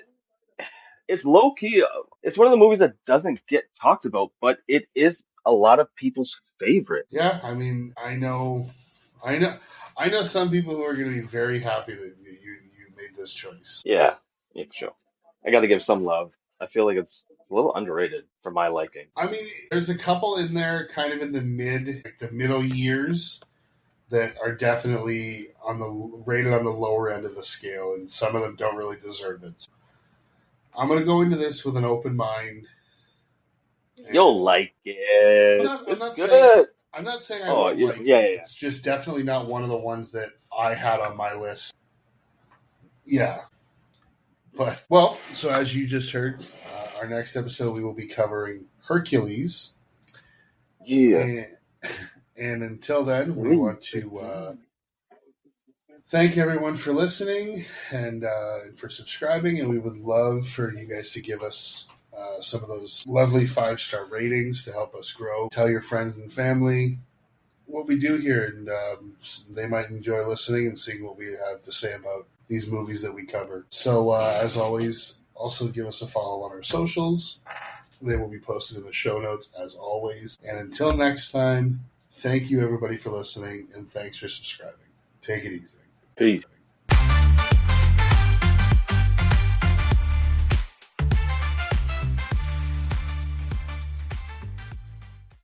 It's low key. It's one of the movies that doesn't get talked about, but it is a lot of people's favorite. yeah. I mean, I know some people who are going to be very happy that you made this choice. Yeah, yeah, for sure. I got to give some love. I feel like it's a little underrated for my liking. I mean, there's a couple in there, kind of in the middle years, that are definitely rated on the lower end of the scale, and some of them don't really deserve it. So I'm going to go into this with an open mind, You'll like it. I'm It's not saying good. I'm not saying I Oh, won't yeah, like yeah, it. yeah. It's just definitely not one of the ones that I had on my list. Yeah, but well, so as you just heard, our next episode we will be covering Hercules, Yeah. and until then, we want to thank everyone for listening and for subscribing, and we would love for you guys to give us some of those lovely 5-star ratings to help us grow. Tell your friends and family what we do here, and they might enjoy listening and seeing what we have to say about these movies that we cover. So, as always, also give us a follow on our socials. They will be posted in the show notes, as always. And until next time, thank you everybody for listening, and thanks for subscribing. Take it easy. Peace.